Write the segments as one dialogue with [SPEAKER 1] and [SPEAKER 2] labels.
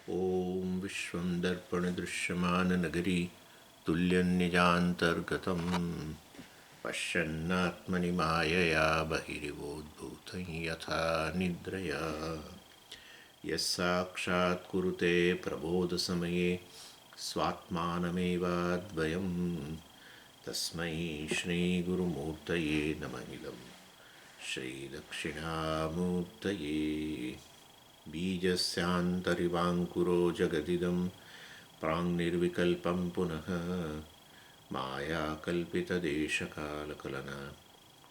[SPEAKER 1] ॐ विश्वं दर्पणदृश्यमाननगरी तुल्यन्निजान्तर्गतं पश्यन्नात्मनि मायया बहिरिवोद्भूतं यथा निद्रया यस्साक्षात् कुरुते प्रबोधसमये स्वात्मानमेवाद्वयं तस्मै श्रीगुरुमूर्तये नमः इदं श्रीदक्षिणामूर्तये बीजस्यान्तरिवाङ्कुरो जगदिदं प्राङ्निर्विकल्पं पुनः मायाकल्पितदेशकालकलना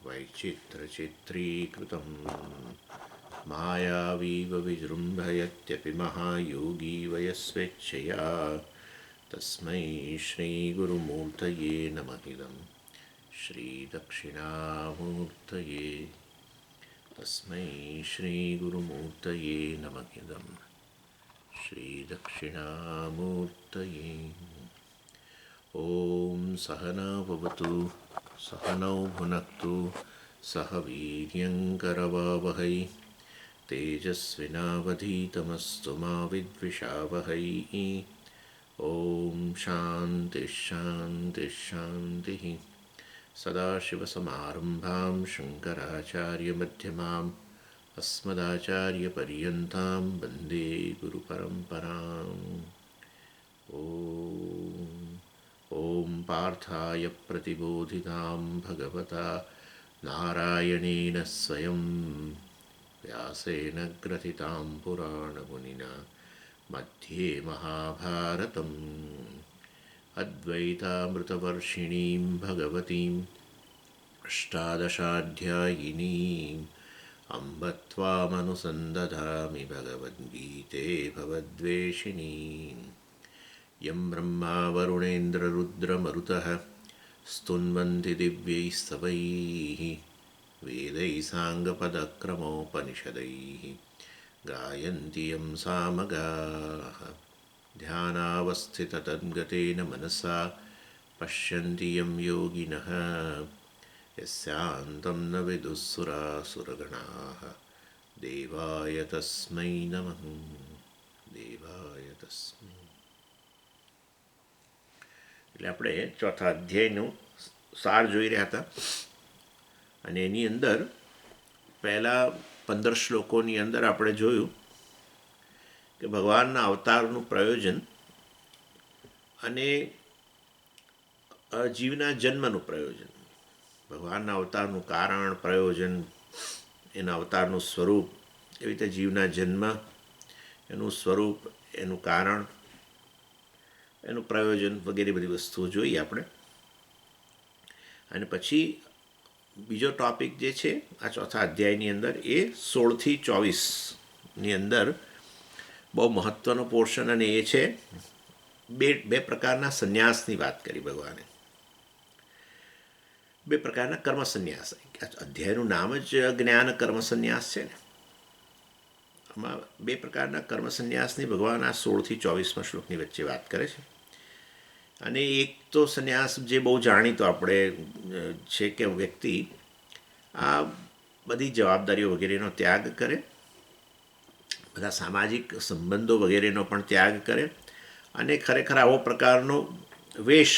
[SPEAKER 1] वैचित्रचित्रीकृतं मायावीव विजृम्भयत्यपि महायोगी वयस्वेच्छया तस्मै श्रीगुरुमूर्तये नमः इदं श्रीदक्षिणामूर्तये तस्मै श्रीगुरुमूर्तये नमः इदं श्रीदक्षिणामूर्तये ॐ सहना भवतु सहनौ भुनक्तु सह वीर्यङ्करवावहै तेजस्विनावधीतमस्तु मा विद्विषावहै ॐ शान्तिः सदाशिवसमारम्भां शङ्कराचार्यमध्यमाम् अस्मदाचार्यपर्यन्तां वन्दे गुरुपरम्पराम् ॐ पार्थाय प्रतिबोधितां भगवता नारायणेन स्वयं व्यासेन ग्रथितां पुराणमुनिना मध्ये महाभारतम् अद्वैतामृतवर्षिणीं भगवतीम् अष्टादशाध्यायिनीम् अम्ब त्वामनुसन्दधामि भगवद्गीते भवद्वेषिणीम् यं ब्रह्मा वरुणेन्द्ररुद्रमरुतः स्तुन्वन्ति दिव्यैस्तवैः वेदैः साङ्गपदक्रमोपनिषदैः गायन्ति यं सामगाः ध्यानावस्थिततद्गतेन मनसा पश्यन्ति यं योगिनः यस्यान्तं न विदुःसुरासुरगणाः देवाय तस्मै नमः देवाय तस्मै. એટલે આપણે ચોથા અધ્યાયનું સાર જોઈ રહ્યા હતા અને એની અંદર પહેલા 15 શ્લોકોની અંદર આપણે જોયું કે ભગવાનના અવતારનું પ્રયોજન અને જીવના જન્મનું પ્રયોજન, ભગવાનના અવતારનું કારણ, પ્રયોજન, એના અવતારનું સ્વરૂપ, એવી રીતે જીવના જન્મ, એનું સ્વરૂપ, એનું કારણ, એનું પ્રયોજન વગેરે બધી વસ્તુઓ જોઈએ આપણે. અને પછી બીજો ટૉપિક જે છે આ ચોથા અધ્યાયની અંદર એ 16થી 24ની અંદર બહુ મહત્ત્વનો પોર્શન, અને એ છે બે પ્રકારના સંન્યાસની વાત કરી ભગવાને. બે પ્રકારના કર્મ સંન્યાસ. અધ્યાયનું નામ જ જ્ઞાન કર્મ સંન્યાસ છે ને. આમાં બે પ્રકારના કર્મ સંન્યાસની ભગવાન આ 16થી 24માં શ્લોકની વચ્ચે વાત કરે છે. અને એક તો સંન્યાસ જે બહુ જાણીતો આપણે છે કે વ્યક્તિ આ બધી જવાબદારીઓ વગેરેનો ત્યાગ કરે, બધા સામાજિક સંબંધો વગેરેનો પણ ત્યાગ કરે, અને ખરેખર આવો પ્રકારનો વેશ,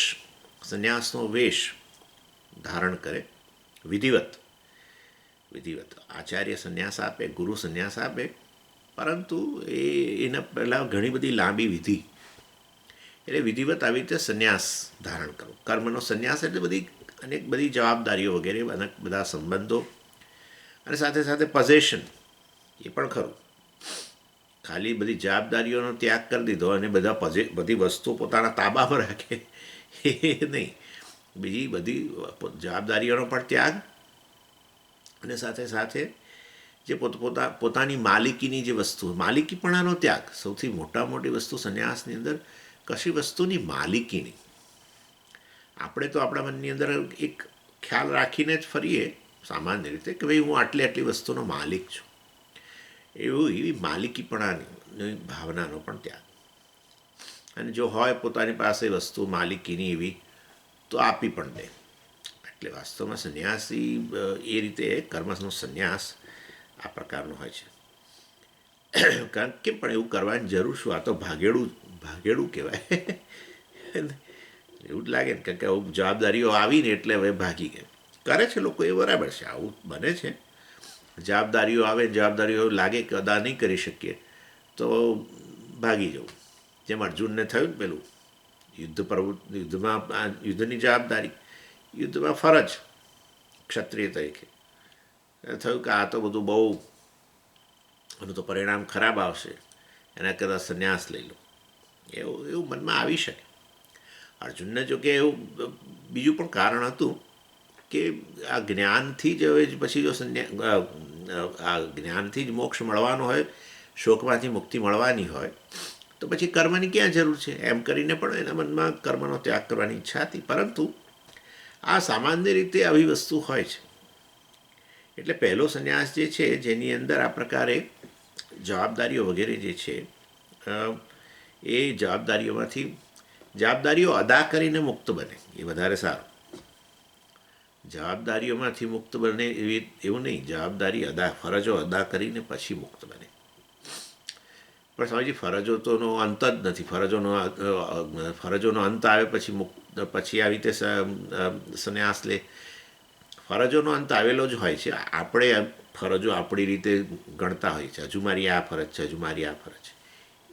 [SPEAKER 1] સંન્યાસનો વેશ ધારણ કરે. વિધિવત આચાર્ય સંન્યાસ આપે, ગુરુ સંન્યાસ આપે, પરંતુ એના પહેલાં ઘણી બધી લાંબી વિધિ, એટલે વિધિવત આવી રીતે સંન્યાસ ધારણ કરો. કર્મનો સંન્યાસ એટલે બધી જવાબદારીઓ વગેરે, બધા સંબંધો, અને સાથે સાથે પોઝેશન એ પણ ખરું. ખાલી બધી જવાબદારીઓનો ત્યાગ કરી દીધો અને બધી વસ્તુઓ પોતાના તાબામાં રાખે એ નહીં. બીજી બધી જવાબદારીઓનો પણ ત્યાગ, અને સાથે સાથે જે પોતાની માલિકીની જે વસ્તુ, માલિકીપણાનો ત્યાગ. સૌથી મોટી વસ્તુ સંન્યાસની અંદર કશી વસ્તુની માલિકી નહીં. આપણે તો આપણા મનની અંદર એક ખ્યાલ રાખીને જ ફરીએ સામાન્ય રીતે કે ભાઈ હું આટલી વસ્તુનો માલિક છું. એવી માલિકીપણાની ભાવનાનો પણ ત્યાગ. અને જો હોય પોતાની પાસે વસ્તુ માલિકીની એવી તો આપી પણ દે. એટલે વાસ્તવમાં સંન્યાસી એ રીતે કર્મનો સંન્યાસ આ પ્રકારનો હોય છે. કારણ કેમ પણ એવું કરવાની જરૂર શું? આ તો ભાગેડું ભાગેડું કહેવાય. એવું જ લાગે ને, કારણ કે આવું જવાબદારીઓ આવીને એટલે હવે ભાગી ગયા. કરે છે લોકો, એ બરાબર છે, આવું બને છે. જવાબદારીઓ આવે, જવાબદારીઓ લાગે કે અદા નહીં કરી શકીએ તો ભાગી જવું. જેમ અર્જુનને થયું ને પેલું યુદ્ધમાં યુદ્ધની જવાબદારી, યુદ્ધમાં ફરજ ક્ષત્રિય તરીકે થયું કે આ તો બધું બહુ, આનું તો પરિણામ ખરાબ આવશે, એના કરતાં સંન્યાસ લઈ લો. એવું એવું મનમાં આવી શકે. અર્જુનને જો કે એવું બીજું પણ કારણ હતું કે આ જ્ઞાનથી જ હવે પછી જો આ જ્ઞાનથી જ મોક્ષ મળવાનો હોય, શોકમાંથી મુક્તિ મળવાની હોય, તો પછી કર્મની ક્યાં જરૂર છે? એમ કરીને પણ એના મનમાં કર્મનો ત્યાગ કરવાની ઈચ્છા હતી. પરંતુ આ સામાન્ય રીતે આવી વસ્તુ હોય છે. એટલે પહેલો સંન્યાસ જે છે, જેની અંદર આ પ્રકારે જવાબદારીઓ વગેરે જે છે, એ જવાબદારીઓ અદા કરીને મુક્ત બને એ વધારે સારું. જવાબદારીઓમાંથી મુક્ત બને એવું નહીં, જવાબદારી ફરજો અદા કરીને પછી મુક્ત બને. પણ સ્વામીજી, ફરજો તોનો અંત જ નથી. ફરજોનો અંત આવે પછી આવી રીતે સંન્યાસ લે. ફરજોનો અંત આવેલો જ હોય છે. આપણે ફરજો આપણી રીતે ગણતા હોય છે. હજુ મારી આ ફરજ છે, હજુ મારી આ ફરજ છે.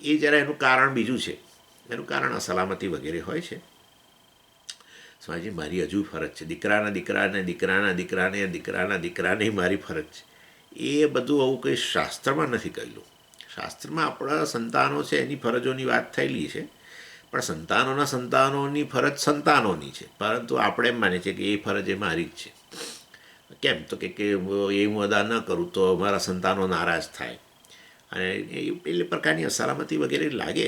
[SPEAKER 1] એ જરા એનું કારણ બીજું છે. એનું કારણ અસલામતી વગેરે હોય છે. સ્વામીજી, મારી હજુ ફરજ છે, દીકરાના દીકરાને મારી ફરજ છે. એ બધું આવું કંઈ શાસ્ત્રમાં નથી કહેલું. શાસ્ત્રમાં આપણા સંતાનો છે એની ફરજોની વાત થયેલી છે, પણ સંતાનોની ફરજ સંતાનોની છે. પરંતુ આપણે એમ માનીએ છીએ કે એ ફરજ એ મારી જ છે. કેમ? તો કે એ હું અદા ન કરું તો મારા સંતાનો નારાજ થાય, અને એ પ્રકારની અસલામતી વગેરે લાગે.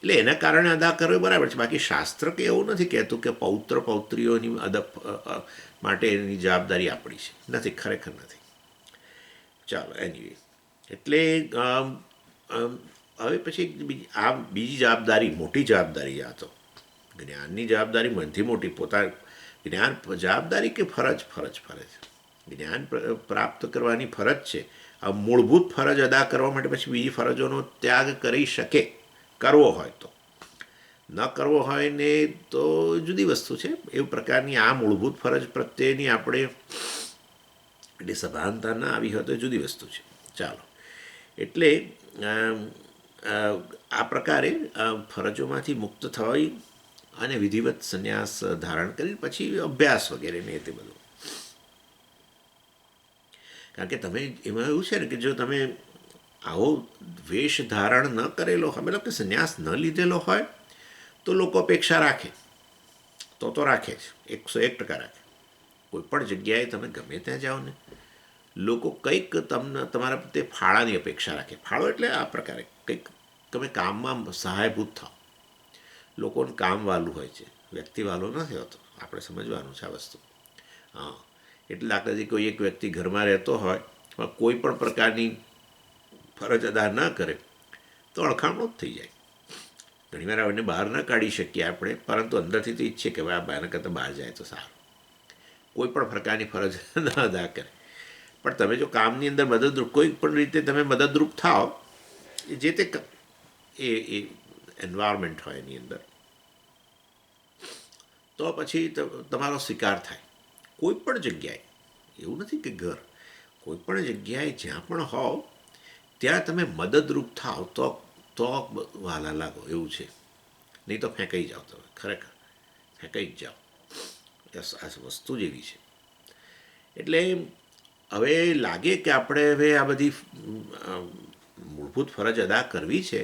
[SPEAKER 1] એટલે એના કારણે અદા કરવો બરાબર છે. બાકી શાસ્ત્ર કે એવું નથી કહેતું કે પૌત્રીઓની માટે એની જવાબદારી આપણી છે. નથી, ખરેખર નથી. ચાલો, એનીવે. એટલે હવે પછી બીજી જવાબદારી, મોટી જવાબદારી, આ તો જ્ઞાનની જવાબદારી મનથી મોટી. જ્ઞાન જવાબદારી કે ફરજ? જ્ઞાન પ્રાપ્ત કરવાની ફરજ છે. આ મૂળભૂત ફરજ અદા કરવા માટે પછી બીજી ફરજોનો ત્યાગ કરી શકે, કરવો હોય તો. ન કરવો હોય ને તો જુદી વસ્તુ છે. એવું પ્રકારની આ મૂળભૂત ફરજ પ્રત્યેની આપણે એટલે સભાનતા ના આવી હોય તો જુદી વસ્તુ છે. ચાલો, એટલે આ પ્રકારે ફરજોમાંથી મુક્ત થવાય અને વિધિવત સંન્યાસ ધારણ કરી પછી અભ્યાસ વગેરે ને તે બધું. કારણ કે તમે એમાં એવું છે ને કે જો તમે આવો વેશ ધારણ ન કરેલો હોય, મતલબ કે સંન્યાસ ન લીધેલો હોય, તો લોકો અપેક્ષા રાખે. તો રાખે જ, 101% રાખે. કોઈ પણ જગ્યાએ તમે ગમે ત્યાં જાઓ ને, લોકો કંઈક તમારા પ્રત્યે ફાળાની અપેક્ષા રાખે. ફાળો એટલે આ પ્રકારે કંઈક તમે કામમાં સહાયભૂત થાઓ. લોકોને કામ વાલું હોય છે, વ્યક્તિ વાલો નથી હોતો. આપણે સમજવાનું છે આ વસ્તુ. હા, એટલે દાખલાથી કોઈ એક વ્યક્તિ ઘરમાં રહેતો હોય, કોઈ પણ પ્રકારની ફરજ અદા ન કરે તો અળખામણો જ થઈ જાય. ઘણીવાર એને બહાર ન કાઢી શકીએ આપણે, પરંતુ અંદરથી તો ઈચ્છે કે ભાઈ આ બહાર કરતાં બહાર જાય તો સારું. કોઈ પણ પ્રકારની ફરજ ન અદા કરે. પણ તમે જો કામની અંદર કોઈ પણ રીતે તમે મદદરૂપ થાઓ, જે તે એ એન્વાયરમેન્ટ હોય એની અંદર, તો પછી તમારો સ્વીકાર થાય. કોઈ પણ જગ્યાએ, એવું નથી કે ઘર, કોઈ પણ જગ્યાએ જ્યાં પણ હોવ ત્યાં તમે મદદરૂપ થાવ તો વહાલા લાગો, એવું છે. નહીં તો ફેંકાઈ જાઓ તમે, ખરેખર ફેંકાઈ જ જાઓ. આ વસ્તુ જ એવી છે. એટલે હવે લાગે કે આપણે હવે આ બધી મૂળભૂત ફરજ અદા કરવી છે,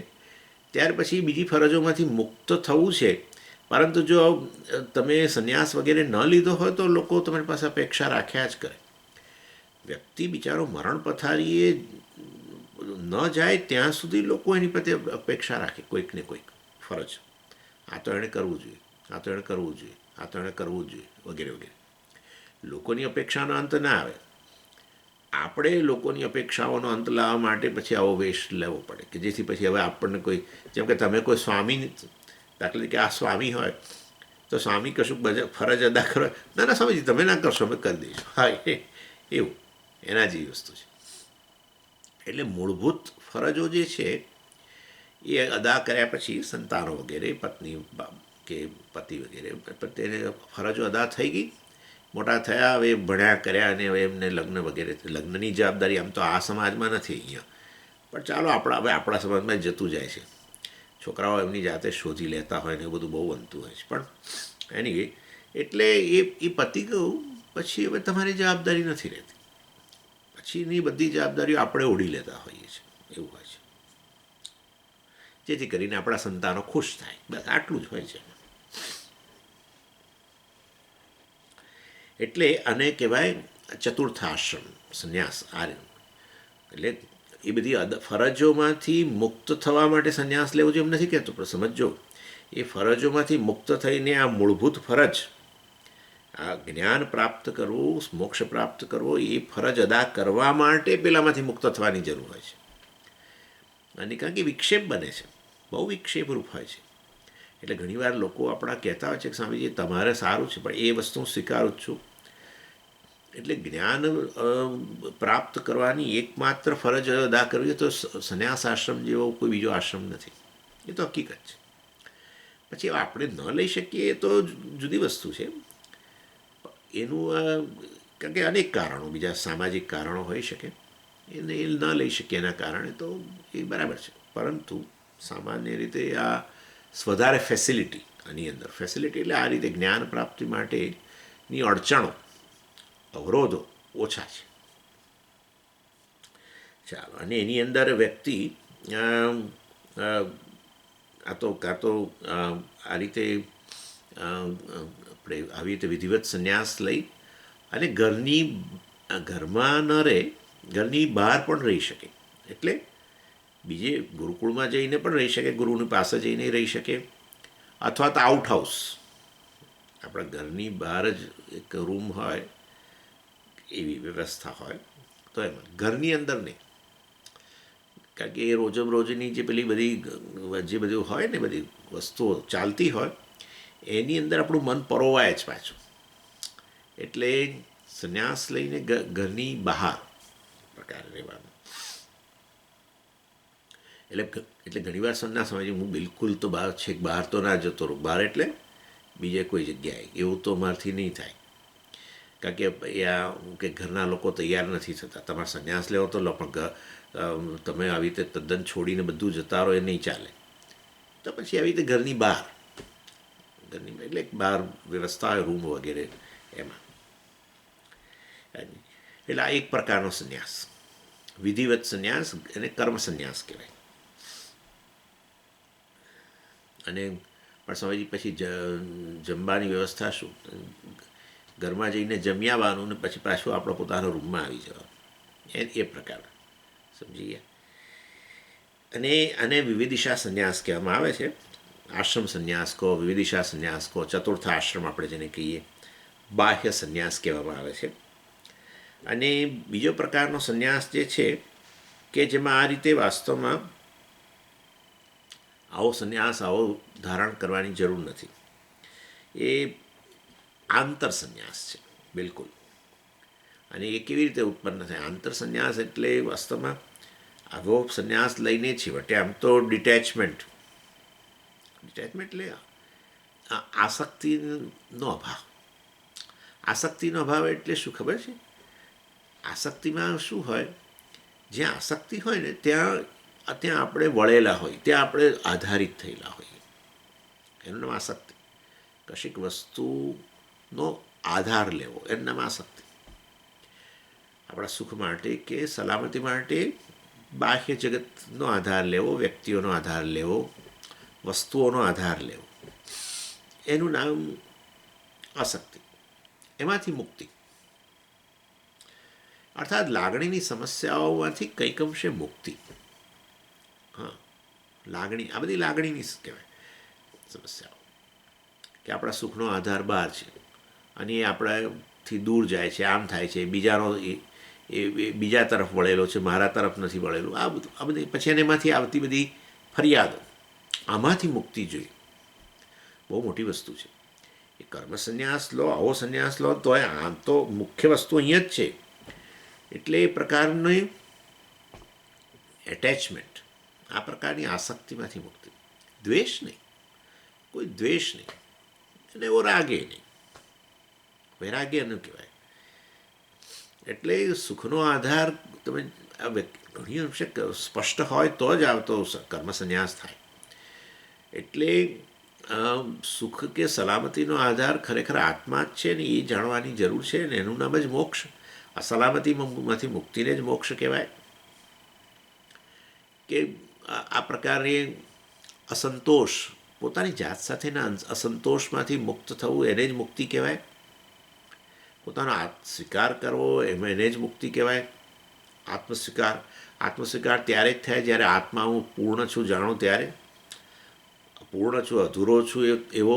[SPEAKER 1] ત્યાર પછી બીજી ફરજોમાંથી મુક્ત થવું છે. પરંતુ જો તમે સંન્યાસ વગેરે ન લીધો હોય તો લોકો તમારી પાસે અપેક્ષા રાખ્યા જ કરે. વ્યક્તિ બિચારો મરણ પથારીએ ન જાય ત્યાં સુધી લોકો એની પ્રત્યે અપેક્ષા રાખે, કોઈક ને કોઈક ફરજ. આ તો એણે કરવું જોઈએ, આ તો એણે કરવું જોઈએ, આ તો એણે કરવું જોઈએ, વગેરે વગેરે. લોકોની અપેક્ષાનો અંત ના આવે. આપણે લોકોની અપેક્ષાઓનો અંત લાવવા માટે પછી આવો વેશ લેવો પડે કે જેથી પછી હવે આપણને કોઈ, જેમ કે તમે કોઈ સ્વામી, દાખલા તરીકે આ સ્વામી હોય તો સ્વામી કશું ફરજ અદા કરો, ના સ્વામીજી તમે ના કરશો, અમે કરી દઈશું. હા, એવું એના જેવી વસ્તુ છે. એટલે મૂળભૂત ફરજો જે છે એ અદા કર્યા પછી સંતાનો વગેરે પત્ની કે પતિ વગેરે તેને ફરજો અદા થઈ ગઈ, મોટા થયા, હવે ભણ્યા કર્યા અને હવે એમને લગ્ન વગેરે, લગ્નની જવાબદારી આમ તો આ સમાજમાં નથી અહીંયા, પણ ચાલો હવે આપણા સમાજમાં જતું જાય છે. છોકરાઓ એમની જાતે શોધી લેતા હોય ને એવું બધું બહુ બનતું હોય છે. પણ એની એટલે એ પતી ગયું પછી હવે તમારી જવાબદારી નથી રહેતી, પછીની બધી જવાબદારીઓ આપણે ઓઢી લેતા હોઈએ છીએ, એવું હોય છે, જેથી કરીને આપણા સંતાનો ખુશ થાય, બસ આટલું જ હોય છે. એટલે આને કહેવાય ચતુર્થાશ્રમ સંન્યાસ. એટલે એ બધી ફરજોમાંથી મુક્ત થવા માટે સંન્યાસ લેવો જોઈએ એમ નથી કહેતો, પણ સમજો એ ફરજોમાંથી મુક્ત થઈને આ મૂળભૂત ફરજ, આ જ્ઞાન પ્રાપ્ત કરવું, મોક્ષ પ્રાપ્ત કરવો, એ ફરજ અદા કરવા માટે પેલામાંથી મુક્ત થવાની જરૂર હોય છે. અને કારણ કે વિક્ષેપ બને છે, બહુ વિક્ષેપરૂપ હોય છે. એટલે ઘણીવાર લોકો આપણા કહેતા હોય છે કે સ્વામીજી તમારે સારું છે, પણ એ વસ્તુ હું સ્વીકારું જ છું. એટલે જ્ઞાન પ્રાપ્ત કરવાની એકમાત્ર ફરજ અદા કરવી તો સંન્યાસ આશ્રમ જેવો કોઈ બીજો આશ્રમ નથી, એ તો હકીકત છે. પછી આપણે ન લઈ શકીએ એ તો જુદી વસ્તુ છે. એનું કારણ કે અનેક કારણો, બીજા સામાજિક કારણો હોઈ શકે, એને એ ન લઈ શકીએ એના કારણે તો એ બરાબર છે. પરંતુ સામાન્ય રીતે આ વધારે ફેસિલિટી, આની અંદર ફેસિલિટી એટલે આ રીતે જ્ઞાન પ્રાપ્તિ માટેની અડચણો, અવરોધો ઓછા છે. ચાલો, અને એની અંદર વ્યક્તિ કાં તો આ રીતે આપણે આવી રીતે વિધિવત સંન્યાસ લઈ અને ઘરમાં ન રહે, ઘરની બહાર પણ રહી શકે. એટલે બીજે ગુરુકુળમાં જઈને પણ રહી શકે, ગુરુની પાસે જઈને રહી શકે, અથવા તો આઉટ હાઉસ, આપણા ઘરની બહાર જ એક રૂમ હોય એવી વ્યવસ્થા હોય તો એમાં, ઘરની અંદર નહીં. કારણ કે એ રોજની જે પેલી બધી જે બધું હોય ને, બધી વસ્તુઓ ચાલતી હોય એની અંદર આપણું મન પરોવાય જ પાછું. એટલે સંન્યાસ લઈને ઘરની બહાર પ્રકારે રહેવાનું. એટલે ઘણીવાર સંન્યાસ સમજે હું બિલકુલ તો બહાર તો ના જતો રહું, બહાર એટલે બીજે કોઈ જગ્યાએ, એવું તો મારાથી નહીં થાય. કારણ કે ઘરના લોકો તૈયાર નથી થતા. તમારે સંન્યાસ લેવો તો લો, પણ તમે આવી રીતે તદ્દન છોડીને બધું જતા રહો એ નહીં ચાલે. તો પછી આવી રીતે ઘરની બહાર એટલે બહાર વ્યવસ્થા હોય, રૂમ વગેરે એમાં. એટલે આ એક પ્રકારનો સંન્યાસ, વિધિવત સંન્યાસ, એને કર્મ સંન્યાસ કહેવાય. અને પણ સમજી પછી જમવાની વ્યવસ્થા શું, ઘરમાં જઈને જમી આવવાનું ને પછી પાછું આપણો પોતાના રૂમમાં આવી જવાનું, એ પ્રકાર સમજી ગયા. અને વિવિધિશા સંન્યાસ કહેવામાં આવે છે. આશ્રમ સંન્યાસ કહો, વિવિધિશા સંન્યાસ કહો, ચતુર્થ આશ્રમ આપણે જેને કહીએ, બાહ્ય સંન્યાસ કહેવામાં આવે છે. અને બીજો પ્રકારનો સંન્યાસ જે છે કે જેમાં આ રીતે વાસ્તવમાં આવો સંન્યાસ આવો ધારણ કરવાની જરૂર નથી, એ આંતર સંન્યાસ છે બિલકુલ. અને એ કેવી રીતે ઉત્પન્ન થાય? આંતર સંન્યાસ એટલે વાસ્તવમાં આવો સંન્યાસ લઈને છેવટે આમ તો ડિટેચમેન્ટ એટલે આસક્તિનો અભાવ. આસક્તિનો અભાવ એટલે શું ખબર છે? આસક્તિમાં શું હોય, જ્યાં આસક્તિ હોય ને ત્યાં આપણે વળેલા હોય, ત્યાં આપણે આધારિત થયેલા હોઈએ, એનું નામ આસક્તિ. કશીક વસ્તુનો આધાર લેવો એનું નામ આસક્તિ. આપણા સુખ માટે કે સલામતી માટે બાહ્ય જગતનો આધાર લેવો, વ્યક્તિઓનો આધાર લેવો, વસ્તુઓનો આધાર લેવો, એનું નામ આસક્તિ. એમાંથી મુક્તિ, અર્થાત લાગણીની સમસ્યાઓમાંથી કંઈક અંશે મુક્તિ. હા, લાગણી, આ બધી લાગણીની કહેવાય સમસ્યાઓ, કે આપણા સુખનો આધાર બહાર છે અને એ આપણાથી દૂર જાય છે, આમ થાય છે, બીજાનો એ બીજા તરફ વળેલો છે, મારા તરફ નથી વળેલું, આ બધી પછી એમાંથી આવતી બધી ફરિયાદો, આમાંથી મુક્તિ જોઈએ. બહુ મોટી વસ્તુ છે એ. કર્મ સંન્યાસ લો, આવો સંન્યાસ લો તો આમ તો મુખ્ય વસ્તુ અહીંયા જ છે. એટલે એ પ્રકારની એટેચમેન્ટ, આ પ્રકારની આસક્તિમાંથી મુક્તિ. દ્વેષ નહીં, કોઈ દ્વેષ નહીં, અને એવો રાગે નહીં, વૈરાગ્ય ન કહેવાય. એટલે સુખનો આધાર તમે ઘણી અંશે સ્પષ્ટ હોય તો જ આવતો કર્મ સંન્યાસ થાય. એટલે સુખ કે સલામતીનો આધાર ખરેખર આત્મા જ છે ને એ જાણવાની જરૂર છે ને એનું નામ જ મોક્ષ. આ સલામતીમાંથી મુક્તિને જ મોક્ષ કહેવાય. કે આ પ્રકારે અસંતોષ, પોતાની જાત સાથેના અસંતોષમાંથી મુક્ત થવું એને જ મુક્તિ કહેવાય. પોતાનો સ્વીકાર કરવો એમાં એને જ મુક્તિ કહેવાય. આત્મસ્વીકાર ત્યારે જ થાય જ્યારે આત્મા હું પૂર્ણ છું જાણું ત્યારે. પૂર્ણ છું, અધૂરો છું એવો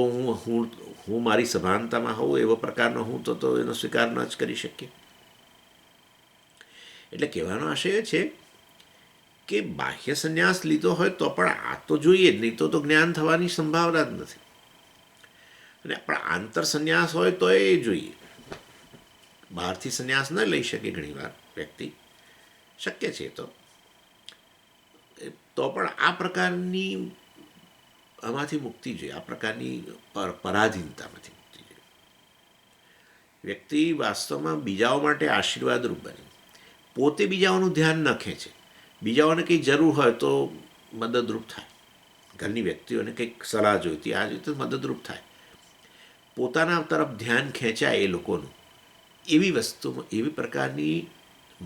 [SPEAKER 1] હું મારી સભાનતામાં હોઉં એવો પ્રકારનો હું તો એનો સ્વીકાર ન જ કરી શકીએ. એટલે કહેવાનો આશય એ છે કે બાહ્ય સંન્યાસ લીધો હોય તો પણ આ તો જોઈએ જ, નહીં તો જ્ઞાન થવાની સંભાવના જ નથી. અને પણ આંતર સંન્યાસ હોય તો એ જોઈએ. બહારથી સંન્યાસ ન લઈ શકે ઘણીવાર વ્યક્તિ, શક્ય છે તો પણ આ પ્રકારની આમાંથી મુક્તિ જોઈએ, આ પ્રકારની પરાધીનતામાંથી મુક્તિ જોઈએ. વ્યક્તિ વાસ્તવમાં બીજાઓ માટે આશીર્વાદરૂપ બને, પોતે બીજાઓનું ધ્યાન ન ખેંચે. બીજાઓને કંઈ જરૂર હોય તો મદદરૂપ થાય, ઘરની વ્યક્તિઓને કંઈક સલાહ જોઈતી આ જોઈતી મદદરૂપ થાય. પોતાના તરફ ધ્યાન ખેંચાય એ લોકોનું, એવી વસ્તુમાં એવી પ્રકારની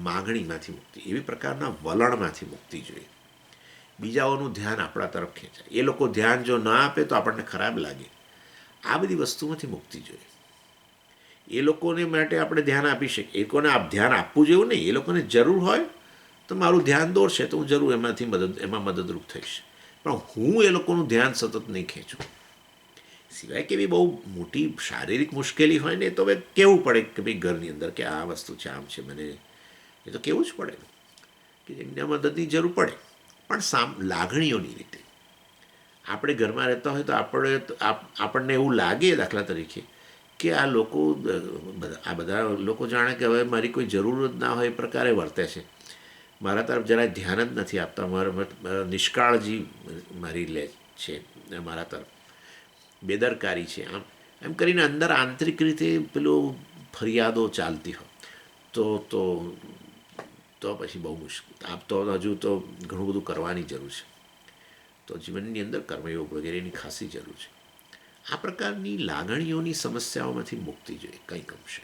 [SPEAKER 1] માગણીમાંથી મુક્તિ, એવી પ્રકારના વલણમાંથી મુક્તિ જોઈએ. બીજાઓનું ધ્યાન આપણા તરફ ખેંચાય, એ લોકો ધ્યાન જો ના આપે તો આપણને ખરાબ લાગે. આ બધી વસ્તુમાંથી મુક્તિ જોઈએ. એ લોકોને માટે આપણે ધ્યાન આપી શકીએ, એ લોકોને ધ્યાન આપવું જેવું નહીં. એ લોકોને જરૂર હોય તો મારું ધ્યાન દોરશે તો હું જરૂર એમાં મદદરૂપ થઈશ, પણ હું એ લોકોનું ધ્યાન સતત નહીં ખેંચું. સિવાય કે બી બહુ મોટી શારીરિક મુશ્કેલી હોય ને તો હવે કહેવું પડે કે ભાઈ ઘરની અંદર કે આ વસ્તુ છે, આમ છે, મને એ તો કહેવું જ પડે કે એમને મદદની જરૂર પડે. પણ લાગણીઓની રીતે આપણે ઘરમાં રહેતા હોય તો આપણને એવું લાગે, દાખલા તરીકે કે આ બધા લોકો જાણે કે હવે મારી કોઈ જરૂર જ ના હોય એ પ્રકારે વર્તે છે, મારા તરફ જરાય ધ્યાન જ નથી આપતા, મારા નિષ્કાળજી મારી લે છે, મારા તરફ બેદરકારી છે, એમ કરીને અંદર આંતરિક રીતે પેલું ફરિયાદો ચાલતી હોય તો પછી બહુ મુશ્કેલ. તો હજુ તો ઘણું બધું કરવાની જરૂર છે. તો જીવનની અંદર કર્મયોગ વગેરેની ખાસી જરૂર છે. આ પ્રકારની લાગણીઓની સમસ્યાઓમાંથી મુક્તિ જોઈએ કંઈક અંશે.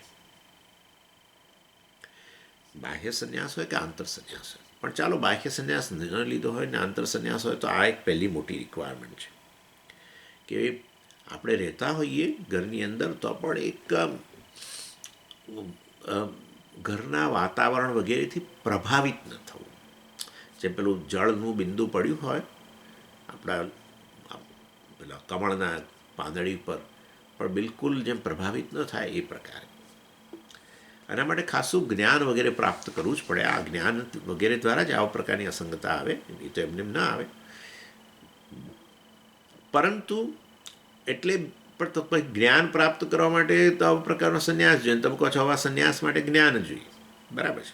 [SPEAKER 1] બાહ્ય સંન્યાસ હોય કે આંતર સંન્યાસ હોય, પણ ચાલો બાહ્ય સંન્યાસ ન લીધો હોય ને આંતર સંન્યાસ હોય તો આ એક પહેલી મોટી રિક્વાયરમેન્ટ છે કે આપણે રહેતા હોઈએ ઘરની અંદર તો પણ એક ઘરના વાતાવરણ વગેરેથી પ્રભાવિત ન થવું. જેમ પેલું જળનું બિંદુ પડ્યું હોય આપણા પેલા કમળના પાંદડી ઉપર, પણ બિલકુલ જેમ પ્રભાવિત ન થાય એ પ્રકારે. આના માટે ખાસું જ્ઞાન વગેરે પ્રાપ્ત કરવું જ પડે. આ જ્ઞાન વગેરે દ્વારા જ આવા પ્રકારની અસંગતા આવે, એ તો એમને ના આવે. પરંતુ એટલે પણ તો જ્ઞાન પ્રાપ્ત કરવા માટે તો આવા પ્રકારનો સંન્યાસ જોઈએ. તમે કહો છો આવા સંન્યાસ માટે જ્ઞાન જોઈએ, બરાબર છે.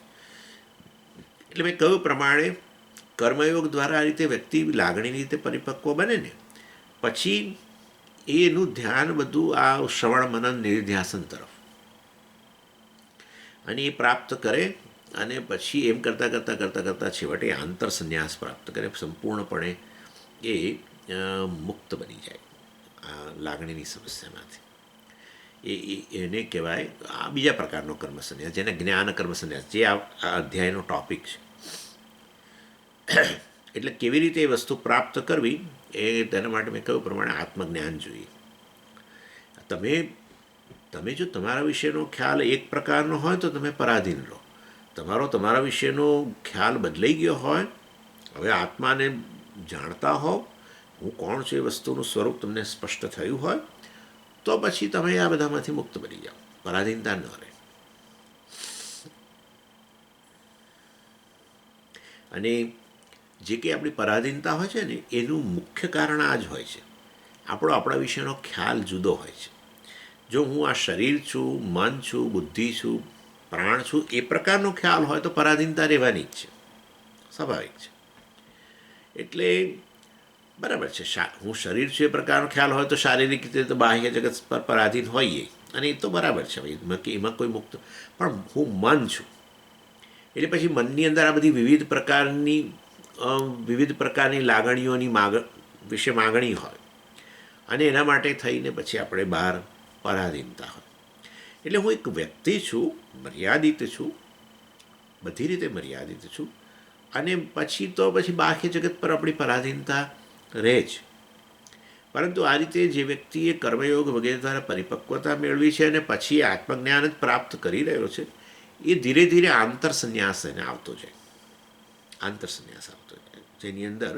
[SPEAKER 1] એટલે મેં કહ્યું પ્રમાણે કર્મયોગ દ્વારા આ રીતે વ્યક્તિ લાગણીની રીતે પરિપક્વ બને ને પછી એનું ધ્યાન બધું આ શ્રવણ મનન નિધિધ્યાસન તરફ, અને એ પ્રાપ્ત કરે અને પછી એમ કરતાં છેવટે આંતર સંન્યાસ પ્રાપ્ત કરે, સંપૂર્ણપણે એ મુક્ત બની જાય આ લાગણીની સમસ્યામાંથી. એને કહેવાય આ બીજા પ્રકારનો કર્મ સંન્યાસ, જેને જ્ઞાન કર્મ સંન્યાસ, જે આ અધ્યાયનો ટૉપિક છે. એટલે કેવી રીતે એ વસ્તુ પ્રાપ્ત કરવી એ તેના માટે મેં કહ્યું પ્રમાણે આત્મજ્ઞાન જોઈએ. તમે જો તમારા વિશેનો ખ્યાલ એક પ્રકારનો હોય તો તમે પરાધીન રહો. તમારા વિશેનો ખ્યાલ બદલાઈ ગયો હોય, હવે આત્માને જાણતા હોવ, હું કોણ છું એ વસ્તુનું સ્વરૂપ તમને સ્પષ્ટ થયું હોય, તો પછી તમે આ બધામાંથી મુક્ત બની જાઓ, પરાધીનતા ન રહે. અને જે કંઈ આપણી પરાધીનતા હોય છે ને એનું મુખ્ય કારણ આ જ હોય છે, આપણા વિશેનો ખ્યાલ જુદો હોય છે. જો હું આ શરીર છું, મન છું, બુદ્ધિ છું, પ્રાણ છું એ પ્રકારનો ખ્યાલ હોય તો પરાધીનતા રહેવાની જ છે, સ્વાભાવિક છે. એટલે બરાબર છે, હું શરીર છું એ પ્રકારનો ખ્યાલ હોય તો શારીરિક રીતે તો બાહ્ય જગત પર પરાધીન હોઈએ, અને એ તો બરાબર છે એમાં કોઈ મુક્ત. પણ હું મન છું એટલે પછી મનની અંદર આ બધી વિવિધ પ્રકારની લાગણીઓની વિશે માગણી હોય, અને એના માટે થઈને પછી આપણે બહાર પરાધીનતા હોય. એટલે હું એક વ્યક્તિ છું, મર્યાદિત છું, બધી રીતે મર્યાદિત છું, અને પછી બાહ્ય જગત પર આપણી પરાધીનતા રહે જ. પરંતુ આ રીતે જે વ્યક્તિએ કર્મયોગ વગેરે દ્વારા પરિપક્વતા મેળવી છે અને પછી આત્મજ્ઞાન જ પ્રાપ્ત કરી રહ્યો છે, એ ધીરે ધીરે આંતરસન્યાસ એને આવતો જાય, આંતરસન્યાસ આવતો જાય, જેની અંદર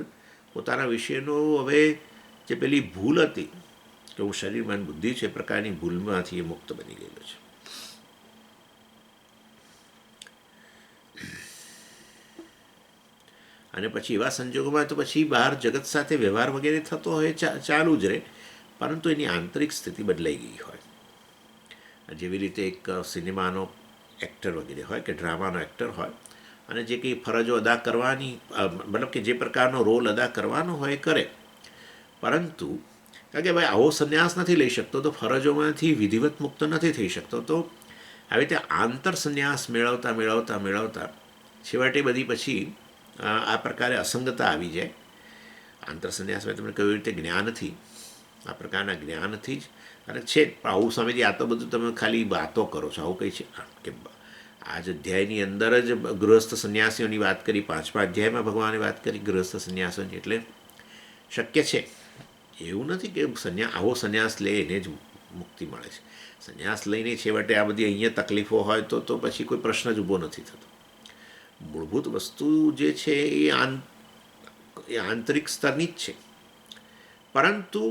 [SPEAKER 1] પોતાના વિશેનો હવે જે પેલી ભૂલ હતી કે હું શરીર મન બુદ્ધિ છે એ પ્રકારની ભૂલમાંથી એ મુક્ત બની ગયેલો છે. અને પછી એવા સંજોગોમાં તો પછી બહાર જગત સાથે વ્યવહાર વગેરે થતો હોય ચાલુ જ રહે, પરંતુ એની આંતરિક સ્થિતિ બદલાઈ ગઈ હોય. જેવી રીતે એક સિનેમાનો એક્ટર વગેરે હોય કે ડ્રામાનો એક્ટર હોય, અને જે કંઈ ફરજો અદા કરવાની મતલબ કે જે પ્રકારનો રોલ અદા કરવાનો હોય એ કરે, પરંતુ કારણ કે ભાઈ આવો સંન્યાસ નથી લઈ શકતો તો ફરજોમાંથી વિધિવત મુક્ત નથી થઈ શકતો, તો આવી રીતે આંતર સંન્યાસ મેળવતા મેળવતા મેળવતા છેવટે બધી પછી આ પ્રકારે અસંગતા આવી જાય. આંતર સંન્યાસમાં તમને કઈ રીતે જ્ઞાનથી, આ પ્રકારના જ્ઞાનથી જ, અને છે આવું સ્વામીજી આ તો બધું તમે ખાલી વાતો કરો છો, આવું કંઈ છે કે આ જ અધ્યાયની અંદર જ ગૃહસ્થ સંન્યાસીઓની વાત કરી, 5મા અધ્યાયમાં ભગવાને વાત કરી ગૃહસ્થ સંન્યાસીઓની, એટલે શક્ય છે. એવું નથી કે આવો સંન્યાસ લે એને જ મુક્તિ મળે છે. સંન્યાસ લઈને છેવટે આ બધી અહીંયા તકલીફો હોય તો પછી કોઈ પ્રશ્ન જ ઊભો નથી થતો. મૂળભૂત વસ્તુ જે છે એ આંતરિક સ્તરની જ છે, પરંતુ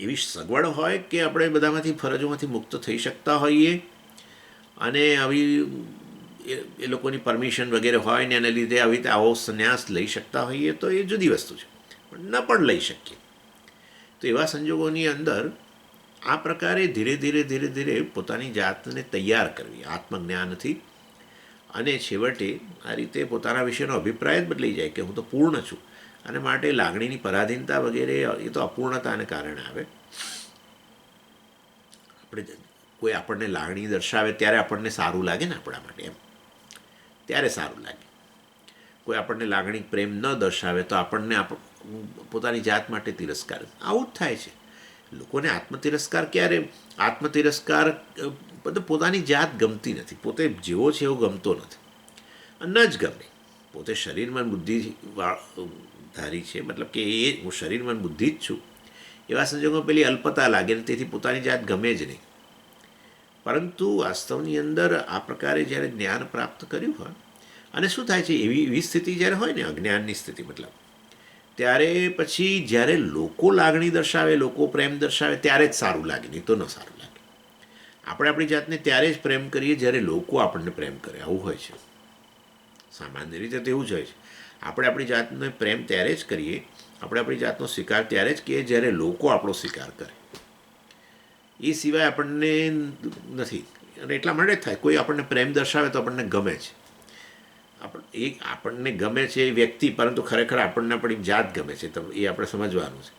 [SPEAKER 1] એવી સગવડ હોય કે આપણે બધામાંથી ફરજોમાંથી મુક્ત થઈ શકતા હોઈએ, અને આવી એ લોકોની પરમિશન વગેરે હોય ને એને લીધે આવી રીતે આવો સંન્યાસ લઈ શકતા હોઈએ તો એ જુદી વસ્તુ છે. પણ ન પણ લઈ શકીએ તો એવા સંજોગોની અંદર આ પ્રકારે ધીરે ધીરે ધીરે ધીરે પોતાની જાતને તૈયાર કરવી આત્મજ્ઞાનથી, અને છેવટે આ રીતે પોતાના વિશેનો અભિપ્રાય જ બદલાઈ જાય કે હું તો પૂર્ણ છું, અને માટે લાગણીની પરાધીનતા વગેરે એ તો અપૂર્ણતાને કારણે આવે. કોઈ આપણને લાગણી દર્શાવે ત્યારે આપણને સારું લાગે ને, આપણા માટે એમ ત્યારે સારું લાગે. કોઈ આપણને લાગણી પ્રેમ ન દર્શાવે તો આપણને પોતાની જાત માટે તિરસ્કાર. આવું જ થાય છે લોકોને. આત્મતિરસ્કાર ક્યારે? આત્મતિરસ્કાર પોતાની જાત ગમતી નથી, પોતે જેવો છે એવો ગમતો નથી, ન જ ગમે. પોતે શરીર મન બુદ્ધિ ધારી છે, મતલબ કે એ હું શરીર મન બુદ્ધિ જ છું, એવા સંજોગોમાં પેલી અલ્પતા લાગે ને તેથી પોતાની જાત ગમે જ નહીં. પરંતુ વાસ્તવની અંદર આ પ્રકારે જ્યારે જ્ઞાન પ્રાપ્ત કર્યું હોય, અને શું થાય છે એવી સ્થિતિ જ્યારે હોય ને અજ્ઞાનની સ્થિતિ મતલબ, ત્યારે પછી જ્યારે લોકો લાગણી દર્શાવે, લોકો પ્રેમ દર્શાવે ત્યારે જ સારું લાગે, નહીં તો ન સારું લાગે. આપણે આપણી જાતને ત્યારે જ પ્રેમ કરીએ જ્યારે લોકો આપણને પ્રેમ કરે, આવું હોય છે. સામાન્ય રીતે તો એવું જ હોય છે. આપણે આપણી જાતને પ્રેમ ત્યારે જ કરીએ, આપણે આપણી જાતનો સ્વીકાર ત્યારે જ કહીએ જ્યારે લોકો આપણો સ્વીકાર કરે. એ સિવાય આપણને નથી. અને એટલા માટે જ થાય, કોઈ આપણને પ્રેમ દર્શાવે તો આપણને ગમે છે, આપણને ગમે છે એ વ્યક્તિ, પરંતુ ખરેખર આપણને આપણી જાત ગમે છે. તો એ આપણે સમજવાનું છે.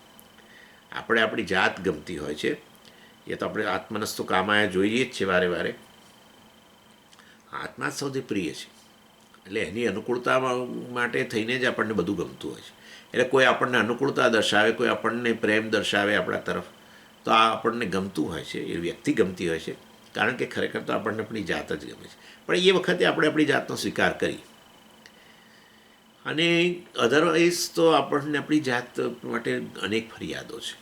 [SPEAKER 1] આપણે આપણી જાત ગમતી હોય છે, એ તો આપણે આત્મનસ્તુ કામાયા જોઈએ જ છે વારે વારે. આત્મા જ સૌથી પ્રિય છે, એટલે એની અનુકૂળતા માટે થઈને જ આપણને બધું ગમતું હોય છે. એટલે કોઈ આપણને અનુકૂળતા દર્શાવે, કોઈ આપણને પ્રેમ દર્શાવે આપણા તરફ, તો આ આપણને ગમતું હોય છે, એ વ્યક્તિ ગમતી હોય છે, કારણ કે ખરેખર તો આપણને આપણી જાત જ ગમે છે. પણ એ વખતે આપણે આપણી જાતનો સ્વીકાર કરી, અને અધરવાઇઝ તો આપણને આપણી જાત માટે અનેક ફરિયાદો છે.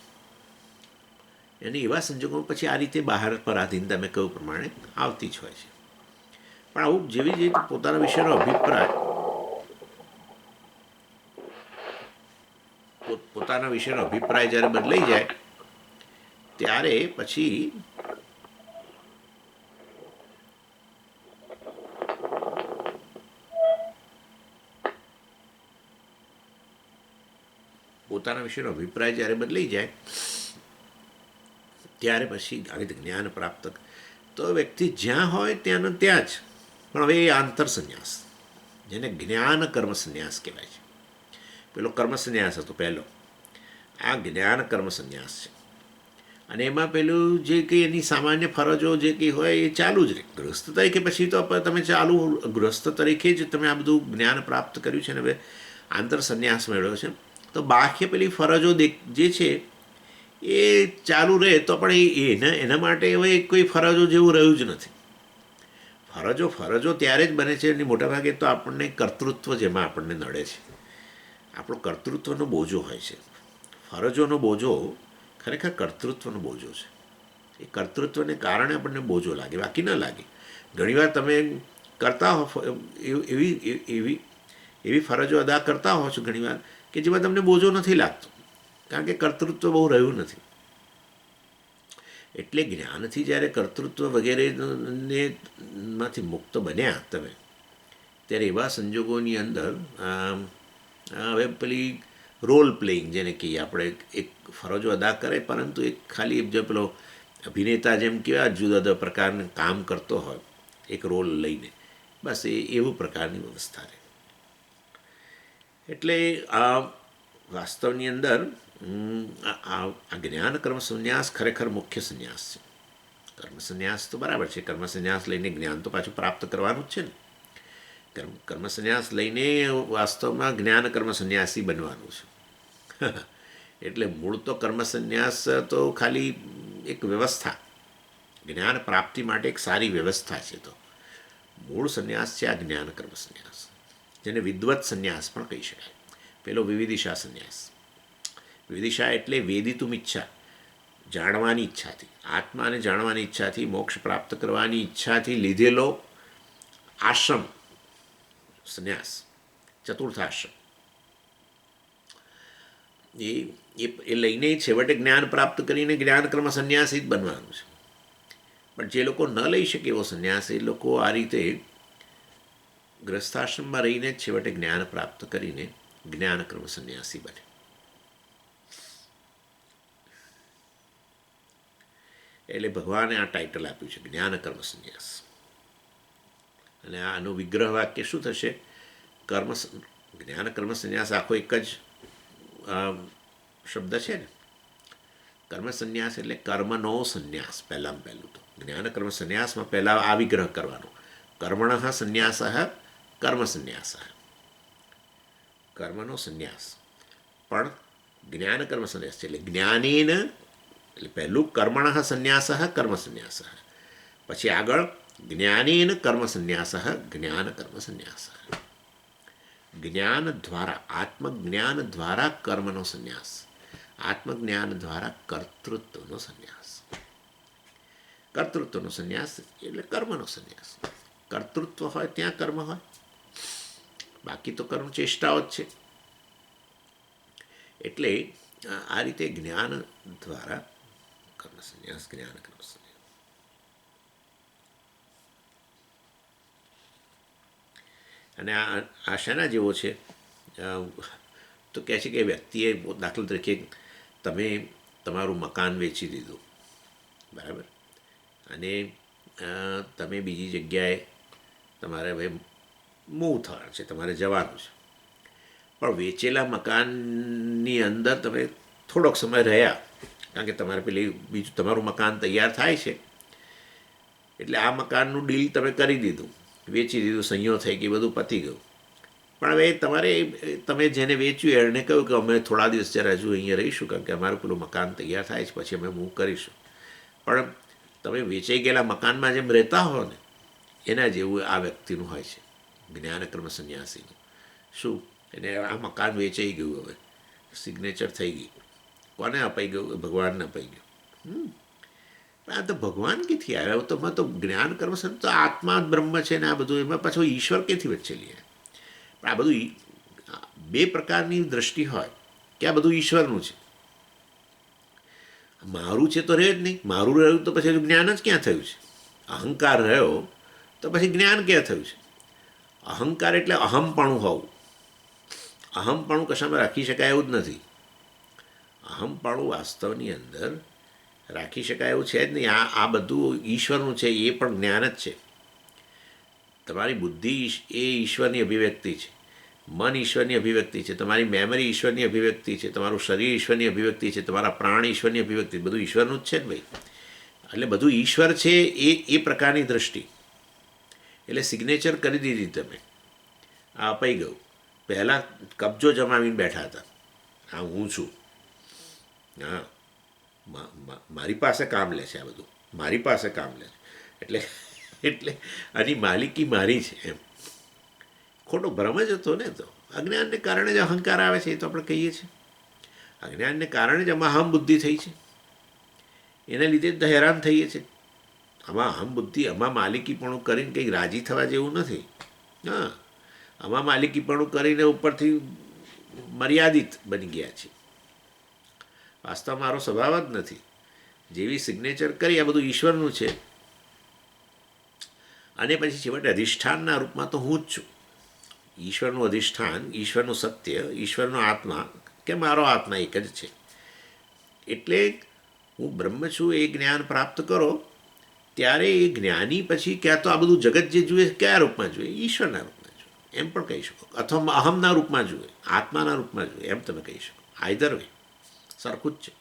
[SPEAKER 1] અને એવા સંજોગોમાં પછી આ રીતે બહાર પરાધીનતા મેં કહ્યું પ્રમાણે આવતી જ હોય છે. પણ આવું જેવી રીતે પોતાના વિશેનો અભિપ્રાય, પોતાના વિશેનો અભિપ્રાય જ્યારે બદલાઈ જાય ત્યારે પછી પોતાના વિશેનો અભિપ્રાય જ્યારે બદલાઈ જાય ત્યારે પછી આવી રીતે જ્ઞાન પ્રાપ્ત તો વ્યક્તિ જ્યાં હોય ત્યાંનો ત્યાં જ. પણ હવે એ આંતર સંન્યાસ, જેને જ્ઞાન કર્મ સંન્યાસ કહેવાય છે, પેલો કર્મ સંન્યાસ હતો પહેલો. આ જ્ઞાન કર્મ સંન્યાસ છે. અને એમાં પેલું જે કંઈ એની સામાન્ય ફરજો જે કંઈ હોય એ ચાલુ જ રહે. ગૃહસ્થ તરીકે પછી તો તમે ચાલુ ગૃહસ્થ તરીકે જ તમે આ બધું જ્ઞાન પ્રાપ્ત કર્યું છે ને હવે આંતર સંન્યાસ મેળવ્યો છે, તો બાહ્ય પેલી ફરજો જે છે એ ચાલુ રહે તો પણ એના માટે હવે કોઈ ફરજો જેવું રહ્યું જ નથી. ફરજો ત્યારે જ બને છે અને મોટાભાગે તો આપણને કર્તૃત્વ જેમાં આપણને નડે છે. આપણો કર્તૃત્વનો બોજો હોય છે. ફરજોનો બોજો ખરેખર કર્તૃત્વનો બોજો છે. એ કર્તૃત્વને કારણે આપણને બોજો લાગે, બાકી ન લાગે. ઘણીવાર તમે કરતા હો એવી ફરજો અદા કરતા હો છો ઘણીવાર કે જેમાં તમને બોજો નથી લાગતો, કારણ કે કર્તૃત્વ બહુ રહ્યું નથી. એટલે જ્ઞાનથી જ્યારે કર્તૃત્વ વગેરેને માંથી મુક્ત બન્યા તમે, ત્યારે એવા સંજોગોની અંદર હવે પેલી રોલ પ્લેઇંગ જેને કહીએ આપણે, એક ફરજો અદા કરે પરંતુ એક ખાલી જો પેલો અભિનેતા જેમ કેવા જુદા જુદા પ્રકારનું કામ કરતો હોય એક રોલ લઈને, બસ એવું પ્રકારની વ્યવસ્થા રહે. એટલે આ વાસ્તવની અંદર આ જ્ઞાન કર્મ સંન્યાસ ખરેખર મુખ્ય સંન્યાસ છે. કર્મ સંન્યાસ તો બરાબર છે, કર્મ સંન્યાસ લઈને જ્ઞાન તો પાછું પ્રાપ્ત કરવાનું જ છે ને. કર્મ સંન્યાસ લઈને વાસ્તવમાં જ્ઞાન કર્મ સંન્યાસી બનવાનું છે. એટલે મૂળ તો કર્મ સંન્યાસ તો ખાલી એક વ્યવસ્થા, જ્ઞાન પ્રાપ્તિ માટે એક સારી વ્યવસ્થા છે. તો મૂળ સંન્યાસ છે આ જ્ઞાન કર્મ સંન્યાસ, જેને વિદ્વત સંન્યાસ પણ કહી શકાય. પેલો વિવિધિશા સંન્યાસ. વિવિધિશા એટલે વેદિતુમ ઈચ્છા, જાણવાની ઈચ્છાથી, આત્માને જાણવાની ઈચ્છાથી, મોક્ષ પ્રાપ્ત કરવાની ઈચ્છાથી લીધેલો આશ્રમ સંન્યાસ, ચતુર્થાશ્રમ. એ લઈને છેવટે જ્ઞાન પ્રાપ્ત કરીને જ્ઞાન કર્મ સંન્યાસી જ બનવાનું છે. પણ જે લોકો ન લઈ શકે એવો સંન્યાસ, એ લોકો આ રીતે ગ્રસ્થાશ્રમમાં રહીને જ છેવટે જ્ઞાન પ્રાપ્ત કરીને જ્ઞાન કર્મ સંન્યાસી બને. એટલે ભગવાને આ ટાઇટલ આપ્યું છે જ્ઞાન કર્મ સંન્યાસ. અને આનું વિગ્રહ વાક્ય શું થશે? જ્ઞાન કર્મ સંન્યાસ આખો એક જ શબ્દ છે ને. કર્મ સંન્યાસ એટલે કર્મનો સંન્યાસ. પહેલું તો જ્ઞાન કર્મ સંન્યાસમાં પહેલાં આ વિગ્રહ કરવાનો, કર્મણ સંન્યાસ કર્મ સંન્યાસ. કર્મનો સંન્યાસ પણ જ્ઞાન કર્મ સંન્યાસ છે એટલે જ્ઞાનેન, એટલે પહેલું કર્મણ સંન્યાસ કર્મ સંન્યાસ, પછી આગળ જ્ઞાનેન કર્મ સંન્યાસ જ્ઞાન કર્મ સંન્યાસ. જ્ઞાન દ્વારા, આત્મજ્ઞાન દ્વારા કર્મનો સંન્યાસ, આત્મજ્ઞાન દ્વારા કર્તૃત્વનો સંન્યાસ. કર્તૃત્વનો સંન્યાસ એટલે કર્મનો સંન્યાસ. કર્તૃત્વ હોય ત્યાં કર્મ હોય, બાકી તો કર્મ ચેષ્ટાઓ જ છે. એટલે આ રીતે જ્ઞાન દ્વારા કર્મ સંન્યાસ, જ્ઞાન કર્મ સંન્યાસ. અને આ શેના જેવો છે? તો કહે છે કે વ્યક્તિએ દાખલા તરીકે તમે તમારું મકાન વેચી દીધું, બરાબર, અને તમે બીજી જગ્યાએ તમારે હવે મૂવ થવાનું છે, તમારે જવાનું છે. પણ વેચેલા મકાનની અંદર તમે થોડોક સમય રહ્યા, કારણ કે તમારે પેલી બીજું તમારું મકાન તૈયાર થાય છે, એટલે આ મકાનનું ડીલ તમે કરી દીધું, વેચી દીધું, સંયો થઈ ગઈ, બધું પતી ગયું. પણ હવે તમે જેને વેચ્યું એણે કહ્યું કે અમે થોડા દિવસ જરા હજુ અહીંયા રહીશું, કારણ કે અમારું પેલું મકાન તૈયાર થાય છે, પછી અમે મૂવ કરીશું. પણ તમે વેચાઈ ગયેલા મકાનમાં જેમ રહેતા હો ને, એના જેવું આ વ્યક્તિનું હોય છે, જ્ઞાન કર્મ સંન્યાસીનું. શું? એને આ મકાન વેચાઈ ગયું, હવે સિગ્નેચર થઈ ગઈ, કોને અપાઈ ગયું? ભગવાનને અપાઈ ગયું. આ તો ભગવાન ક્યાંથી આવ્યા? તો જ્ઞાન કર્મ તો આત્મા બ્રહ્મ છે ને આ બધું, એમાં પાછો ઈશ્વર ક્યાંથી વચ્ચે લઈએ? પણ આ બધું બે પ્રકારની દ્રષ્ટિ હોય કે આ બધું ઈશ્વરનું છે. મારું છે તો રહે જ નહીં. મારું રહ્યું તો પછી જ્ઞાન જ ક્યાં થયું છે? અહંકાર રહ્યો તો પછી જ્ઞાન ક્યાં થયું છે? અહંકાર એટલે અહમપણું હોવું. અહમપણું કશામાં રાખી શકાય એવું જ નથી. અહમપણું વાસ્તવની અંદર રાખી શકાય એવું છે જ નહીં. આ બધું ઈશ્વરનું છે, એ પણ જ્ઞાન જ છે. તમારી બુદ્ધિ એ ઈશ્વરની અભિવ્યક્તિ છે. મન ઈશ્વરની અભિવ્યક્તિ છે, તમારી મેમરી ઈશ્વરની અભિવ્યક્તિ છે, તમારું શરીર ઈશ્વરની અભિવ્યક્તિ છે, તમારા પ્રાણ ઈશ્વરની અભિવ્યક્તિ, બધું ઈશ્વરનું જ છે ને ભાઈ. એટલે બધું ઈશ્વર છે એ પ્રકારની દૃષ્ટિ. એટલે સિગ્નેચર કરી દીધી તમે, આ અપાઈ ગયું. પહેલાં કબજો જમાવીને બેઠા હતા, હા હું છું, હા મારી પાસે કામ લે છે, આ બધું મારી પાસે કામ લે છે, એટલે એટલે આની માલિકી મારી છે એમ. ખોટો ભ્રમ જ હતો ને. તો અજ્ઞાનને કારણે જ અહંકાર આવે છે, એ તો આપણે કહીએ છીએ. અજ્ઞાનને કારણે જ આમાં અહમ બુદ્ધિ થઈ છે, એના લીધે જ હેરાન થઈએ છીએ. આમાં અહમ બુદ્ધિ, આમાં માલિકીપણું કરીને કંઈક રાજી થવા જેવું નથી. હા, આમાં માલિકીપણું કરીને ઉપરથી મર્યાદિત બની ગયા છે. વાસ્તવમાં મારો સ્વભાવ જ નથી. જેવી સિગ્નેચર કરી આ બધું ઈશ્વરનું છે, અને પછી છેવટે અધિષ્ઠાનના રૂપમાં તો હું જ છું. ઈશ્વરનું અધિષ્ઠાન, ઈશ્વરનું સત્ય, ઈશ્વરનો આત્મા કે મારો આત્મા એક જ છે. એટલે હું બ્રહ્મ છું એ જ્ઞાન પ્રાપ્ત કરો ત્યારે એ જ્ઞાની પછી ક્યાં તો આ બધું જગત જે જુએ કયા રૂપમાં જોઈએ? ઈશ્વરના રૂપમાં જુએ, એમ પણ કહી શકો. અથવા અહમના રૂપમાં જુએ, આત્માના રૂપમાં જુએ, એમ તમે કહી શકો. આઈધર વે સરખું જ છે.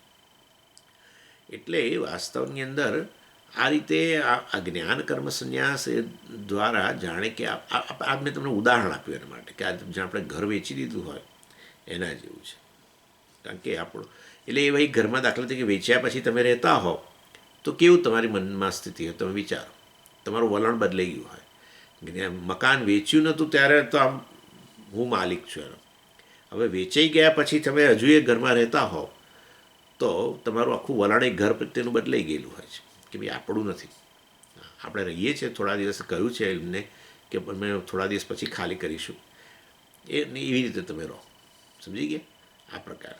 [SPEAKER 1] એટલે વાસ્તવની અંદર આ રીતે આ જ્ઞાન કર્મ સંન્યાસ દ્વારા જાણે કે આ મેં તમને ઉદાહરણ આપ્યું એના માટે કે આ જ્યાં આપણે ઘર વેચી દીધું હોય એના જેવું છે. કારણ કે આપણું એટલે એ ભાઈ ઘરમાં દાખલા તરીકે વેચ્યા પછી તમે રહેતા હોવ તો કેવું તમારી મનમાં સ્થિતિ હોય તમે વિચારો. તમારું વલણ બદલાઈ ગયું હોય. મકાન વેચ્યું નહોતું ત્યારે તો આમ હું માલિક છું એનો. હવે વેચાઈ ગયા પછી તમે હજુ એ ઘરમાં રહેતા હોવ તો તમારું આખું વલણ એ ઘર પ્રત્યેનું બદલાઈ ગયેલું હોય છે કે ભાઈ આપણું નથી, આપણે રહીએ છીએ. થોડા દિવસ કહ્યું છે એમને કે અમે થોડા દિવસ પછી ખાલી કરીશું, એવી રીતે તમે રહો. સમજી ગયા? આ પ્રકાર.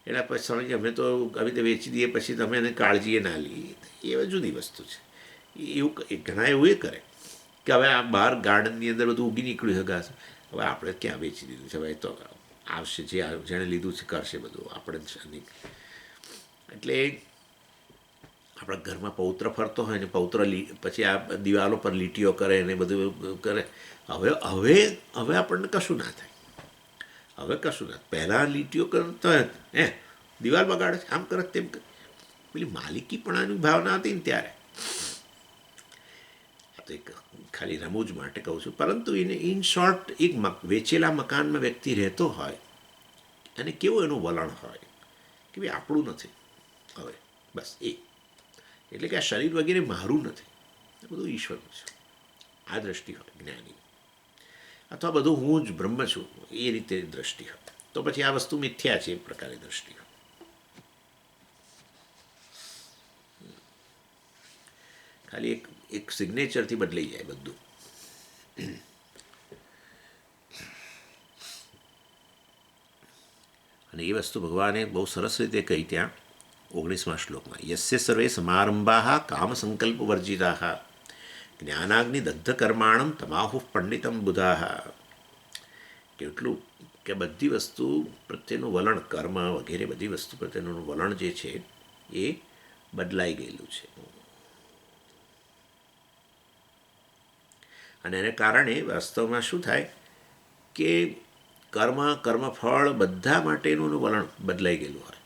[SPEAKER 1] એટલે પછી સમજી અમે તો આવી રીતે વેચી દઈએ પછી તમે એને કાળજીએ ના લઈએ, એ જુદી વસ્તુ છે. એવું ઘણા એવું એ કરે કે હવે આ બહાર ગાર્ડનની અંદર બધું ઉગી નીકળ્યું હગાશે, હવે આપણે ક્યાં વેચી દીધું છે, હવે તો આવશે જે જેણે લીધું છે કરશે બધું આપણે. એટલે આપણા ઘરમાં પૌત્ર ફરતો હોય ને પૌત્ર પછી આ દિવાલો પર લીટીઓ કરે ને બધું કરે. હવે આપણને કશું ના થાય. હવે કશું ના. પહેલાં લીટીઓ કરતા દિવાલ બગાડે છે, આમ કરે તેમ કરે. પેલી માલિકીપણાની ભાવના હતી ને ત્યારે. આ તો એક ખાલી રમૂજ માટે કહું છું. પરંતુ એને ઇન શોર્ટ એક વેચેલા મકાનમાં વ્યક્તિ રહેતો હોય અને કેવું એનું વલણ હોય કે ભાઈ આપણું નથી હવે બસ એ. એટલે કે આ શરીર વગેરે મારું નથી, એ બધું ઈશ્વરનું છે. આ દ્રષ્ટિ હોય જ્ઞાની. અથવા બધું હું જ બ્રહ્મ છું એ રીતે દ્રષ્ટિ હોય તો પછી આ વસ્તુ મિથ્યા છે એ પ્રકારે દ્રષ્ટિ હોય. ખાલી એક સિગ્નેચરથી બદલાઈ જાય બધું. અને એ વસ્તુ ભગવાને બહુ સરસ રીતે કહી ત્યાં 19મા શ્લોકમાં, યસ્ય સર્વે સમારંભા કામ સંકલ્પ વર્જિતા જ્ઞાનાગ્નિ દગ્ધ કર્માણમ તમાહુ પંડિતમ બુધાહ. કેટલું કે બધી વસ્તુ પ્રત્યેનું વલણ, કર્મ વગેરે બધી વસ્તુ પ્રત્યેનું વલણ જે છે એ બદલાઈ ગયેલું છે. અને એને કારણે વાસ્તવમાં શું થાય કે કર્મફળ બધા માટેનું વલણ બદલાઈ ગયેલું હોય.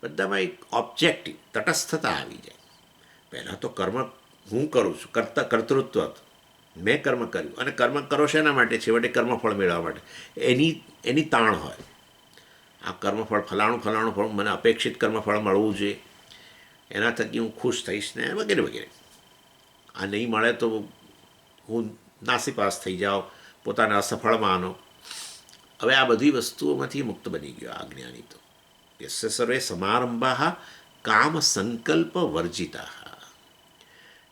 [SPEAKER 1] બધામાં એક ઓબ્જેક્ટિવ તટસ્થતા આવી જાય. પહેલાં તો કર્મ હું કરું છું, કર્તૃત્વ હતું, મેં કર્મ કર્યું. અને કર્મ કરો શેના માટે? છેવટે કર્મફળ મેળવવા માટે. એની તાણ હોય. આ કર્મફળ ફલાણું ફળ મને અપેક્ષિત કર્મફળ મળવું જોઈએ, એના થકી હું ખુશ થઈશ ને વગેરે વગેરે. આ નહીં મળે તો હું નાસીપાસ થઈ જાઉં, પોતાને અસફળ માનો. હવે આ બધી વસ્તુઓમાંથી મુક્ત બની ગયો આ જ્ઞાની તો. યસ્ય સર્વે સમારંભા કામ સંકલ્પ વર્જિતા.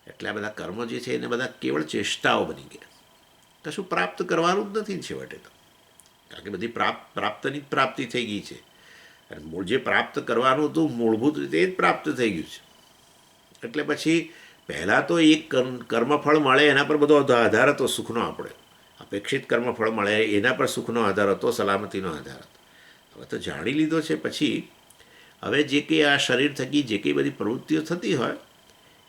[SPEAKER 1] એટલે આ બધા કર્મો જે છે એને બધા કેવળ ચેષ્ટાઓ બની ગયા. કશું પ્રાપ્ત કરવાનું જ નથી છેવટે તો. કારણ કે બધી પ્રાપ્તની જ પ્રાપ્તિ થઈ ગઈ છે. અને મૂળ જે પ્રાપ્ત કરવાનું હતું મૂળભૂત રીતે એ જ પ્રાપ્ત થઈ ગયું છે. એટલે પછી પહેલાં તો એક કર્મફળ મળે એના પર બધો આધાર હતો સુખનો. આપણે અપેક્ષિત કર્મફળ મળે એના પર સુખનો આધાર હતો, સલામતીનો આધાર હતો. હવે તો જાણી લીધો છે પછી હવે જે કંઈ આ શરીર થકી જે કંઈ બધી પ્રવૃત્તિઓ થતી હોય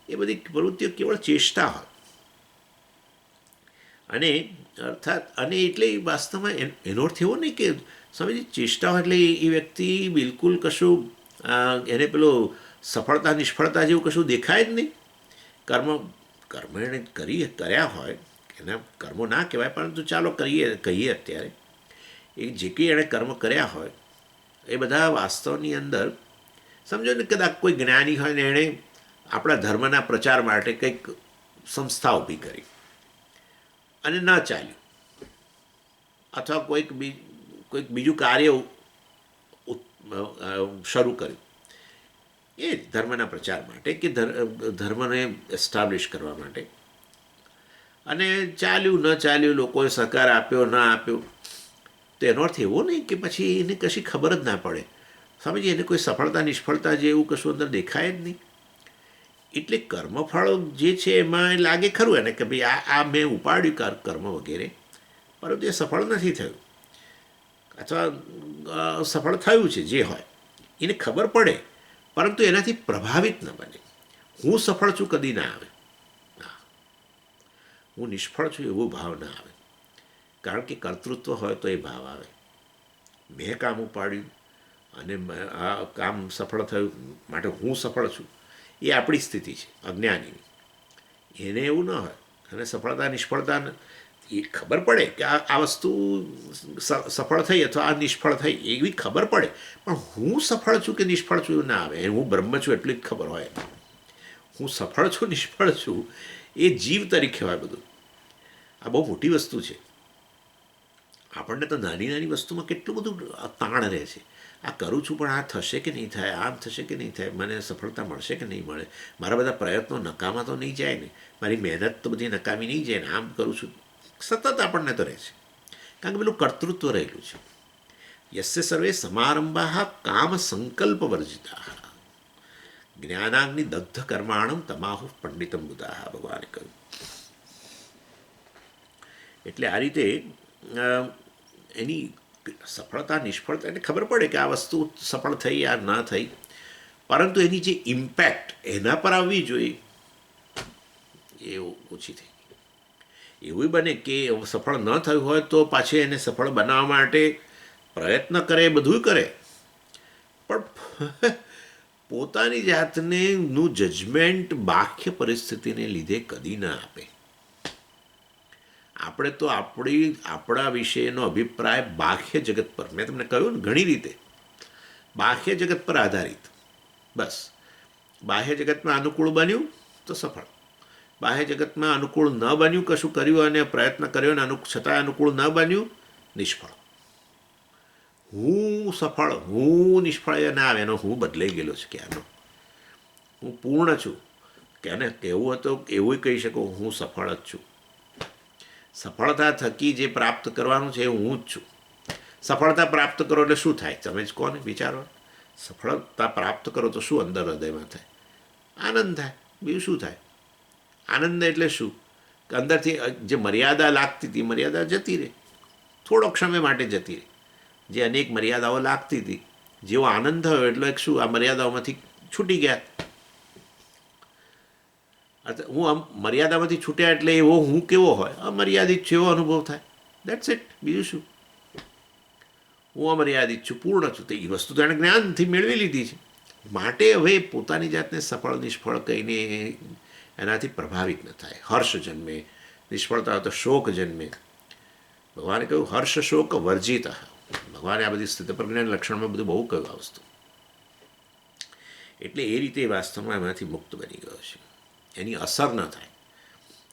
[SPEAKER 1] એ બધી પ્રવૃત્તિઓ કેવળ ચેષ્ટા હોય. અને અર્થાત અને એટલે વાસ્તવમાં એનો અર્થ એવો નહીં કે સ્વામીજી ચેષ્ટા એટલે એ વ્યક્તિ બિલકુલ કશું એને પેલો સફળતા નિષ્ફળતા જેવું કશું દેખાય જ નહીં. કર્મ કર્મ એણે કર્યા હોય એના કર્મો ના કહેવાય, પરંતુ ચાલો કહીએ અત્યારે એ જે કંઈ એણે કર્મ કર્યા હોય એ બધા વાસ્તવની અંદર સમજો ને કદાચ કોઈ જ્ઞાની હોય ને એણે આપણા ધર્મના પ્રચાર માટે કંઈક સંસ્થા ઊભી કરી અને ન ચાલ્યું, અથવા કોઈક બીજું કાર્ય શરૂ કર્યું એ ધર્મના પ્રચાર માટે કે ધર્મને એસ્ટાબ્લિશ કરવા માટે, અને ચાલ્યું ન ચાલ્યું, લોકોએ સહકાર આપ્યો ન આપ્યો, તો એનો અર્થ એવો નહીં કે પછી એને કશી ખબર જ ના પડે. સ્વામીજી એને કોઈ સફળતા નિષ્ફળતા જેવું કશું અંદર દેખાય જ નહીં. એટલે કર્મફળ જે છે એમાં લાગે ખરું એને કે ભાઈ આ મેં ઉપાડ્યું કર્મ વગેરે, પરંતુ એ સફળ નથી થયું અથવા સફળ થયું છે જે હોય એને ખબર પડે, પરંતુ એનાથી પ્રભાવિત ન બને. હું સફળ છું કદી ના આવે, હું નિષ્ફળ છું એવો ભાવ ના આવે, કારણ કે કર્તૃત્વ હોય તો એ ભાવ આવે. મેં કામ ઉપાડ્યું અને આ કામ સફળ થયું માટે હું સફળ છું, એ આપણી સ્થિતિ છે અજ્ઞાનીની. એને એવું ન હોય, અને સફળતા નિષ્ફળતા એ ખબર પડે કે આ વસ્તુ સફળ થઈ અથવા આ નિષ્ફળ થઈ એવી ખબર પડે, પણ હું સફળ છું કે નિષ્ફળ છું એવું ના આવે. હું બ્રહ્મ છું એટલી જ ખબર હોય. હું સફળ છું નિષ્ફળ છું એ જીવ તરીકે હોય બધું. આ બહુ મોટી વસ્તુ છે. આપણને તો નાની નાની વસ્તુમાં કેટલું બધું તાણ રહે છે. આ કરું છું પણ આ થશે કે નહીં થાય, આમ થશે કે નહીં થાય, મને સફળતા મળશે કે નહીં મળે, મારા બધા પ્રયત્નો નકામા તો નહીં જાય ને, મારી મહેનત તો બધી નકામી નહીં જાય ને, આમ કરું છું સતત આપણને તો રહે છે, કારણ કે પેલું કર્તૃત્વ રહેલું છે. યસ્ય સર્વે સમારંભા કામ સંકલ્પ વર્જિતા જ્ઞાનાગ્નિ દગ્ધ કર્માણમ તમાહુ પંડિતમ બુધાહ, ભગવાને કહ્યું. એટલે આ રીતે એની સફળતા નિષ્ફળતા એને ખબર પડે કે આ વસ્તુ સફળ થઈ આ ન થઈ, પરંતુ એની જે ઇમ્પેક્ટ એના પર આવવી જોઈએ એ ઓછી થઈ. એવું બને કે સફળ ન થયું હોય તો પાછી એને સફળ બનાવવા માટે પ્રયત્ન કરે, બધું કરે, પણ પોતાની જાતને નું જજમેન્ટ બાહ્ય પરિસ્થિતિને લીધે કદી ના આપે. આપણે તો આપણા વિશેનો અભિપ્રાય બાહ્ય જગત પર, મેં તમને કહ્યું ને ઘણી રીતે બાહ્ય જગત પર આધારિત. બસ બાહ્ય જગતમાં અનુકૂળ બન્યું તો સફળ, બાહ્ય જગતમાં અનુકૂળ ન બન્યું, કશું કર્યું અને પ્રયત્ન કર્યો અને છતાં અનુકૂળ ન બન્યું, નિષ્ફળ. હું સફળ હું નિષ્ફળ એ ના આવે, એનો હું બદલાઈ ગયેલો છે ક્યાંનો. હું પૂર્ણ છું કે એને કહેવું હતું એવું કહી શકો હું સફળ જ છું. સફળતા થકી જે પ્રાપ્ત કરવાનું છે એ હું જ છું. સફળતા પ્રાપ્ત કરો એટલે શું થાય તમે જ કોને વિચારો. સફળતા પ્રાપ્ત કરો તો શું અંદર હૃદયમાં થાય? આનંદ થાય. બીજું શું થાય? આનંદ એટલે શું કે અંદરથી જે મર્યાદા લાગતી હતી મર્યાદા જતી રહે, થોડોક સમય માટે જતી રહે. જે અનેક મર્યાદાઓ લાગતી હતી, જેવો આનંદ થયો એટલે શું આ મર્યાદાઓમાંથી છૂટી ગયા. હું આમ મર્યાદામાંથી છૂટ્યા એટલે એવો હું કેવો હોય, અમર્યાદિત છે એવો અનુભવ થાય. That's it. બીજું શું? હું અમર્યાદિત છું, પૂર્ણ છું. તો એ વસ્તુ તો એણે જ્ઞાનથી મેળવી લીધી છે. માટે હવે પોતાની જાતને સફળ નિષ્ફળ કહીને એનાથી પ્રભાવિત ન થાય. હર્ષ જન્મે, નિષ્ફળતા હોય તો શોક જન્મે. ભગવાને કહ્યું હર્ષ શોક વર્જિત. ભગવાને આ બધી સ્થિતિ પ્રજ્ઞાન લક્ષણમાં બધું બહુ કહ્યું આ વસ્તુ. એટલે એ રીતે વાસ્તવમાં એમાંથી મુક્ત બની ગયો છે. એની અસર ન થાય.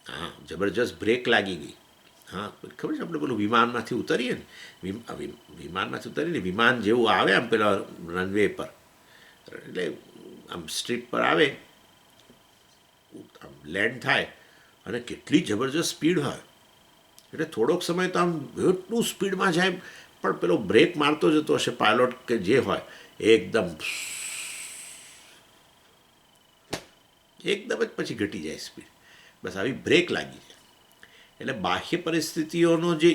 [SPEAKER 1] હા, જબરજસ્ત બ્રેક લાગી ગઈ. હા, ખબર છે આપણે પેલું વિમાનમાંથી ઉતરીએ ને, વિમાનમાંથી ઉતરીને વિમાન જેવું આવે આમ પેલા રનવે પર, એટલે આમ સ્ટ્રીટ પર આવે, આમ લેન્ડ થાય અને કેટલી જબરજસ્ત સ્પીડ હોય, એટલે થોડોક સમય તો આમ એટલું સ્પીડમાં જાય, પણ પેલો બ્રેક મારતો જતો હશે પાયલોટ કે જે હોય, એકદમ જ પછી ઘટી જાય સ્પીડ. બસ આવી બ્રેક લાગી જાય. એટલે બાહ્ય પરિસ્થિતિઓનો જે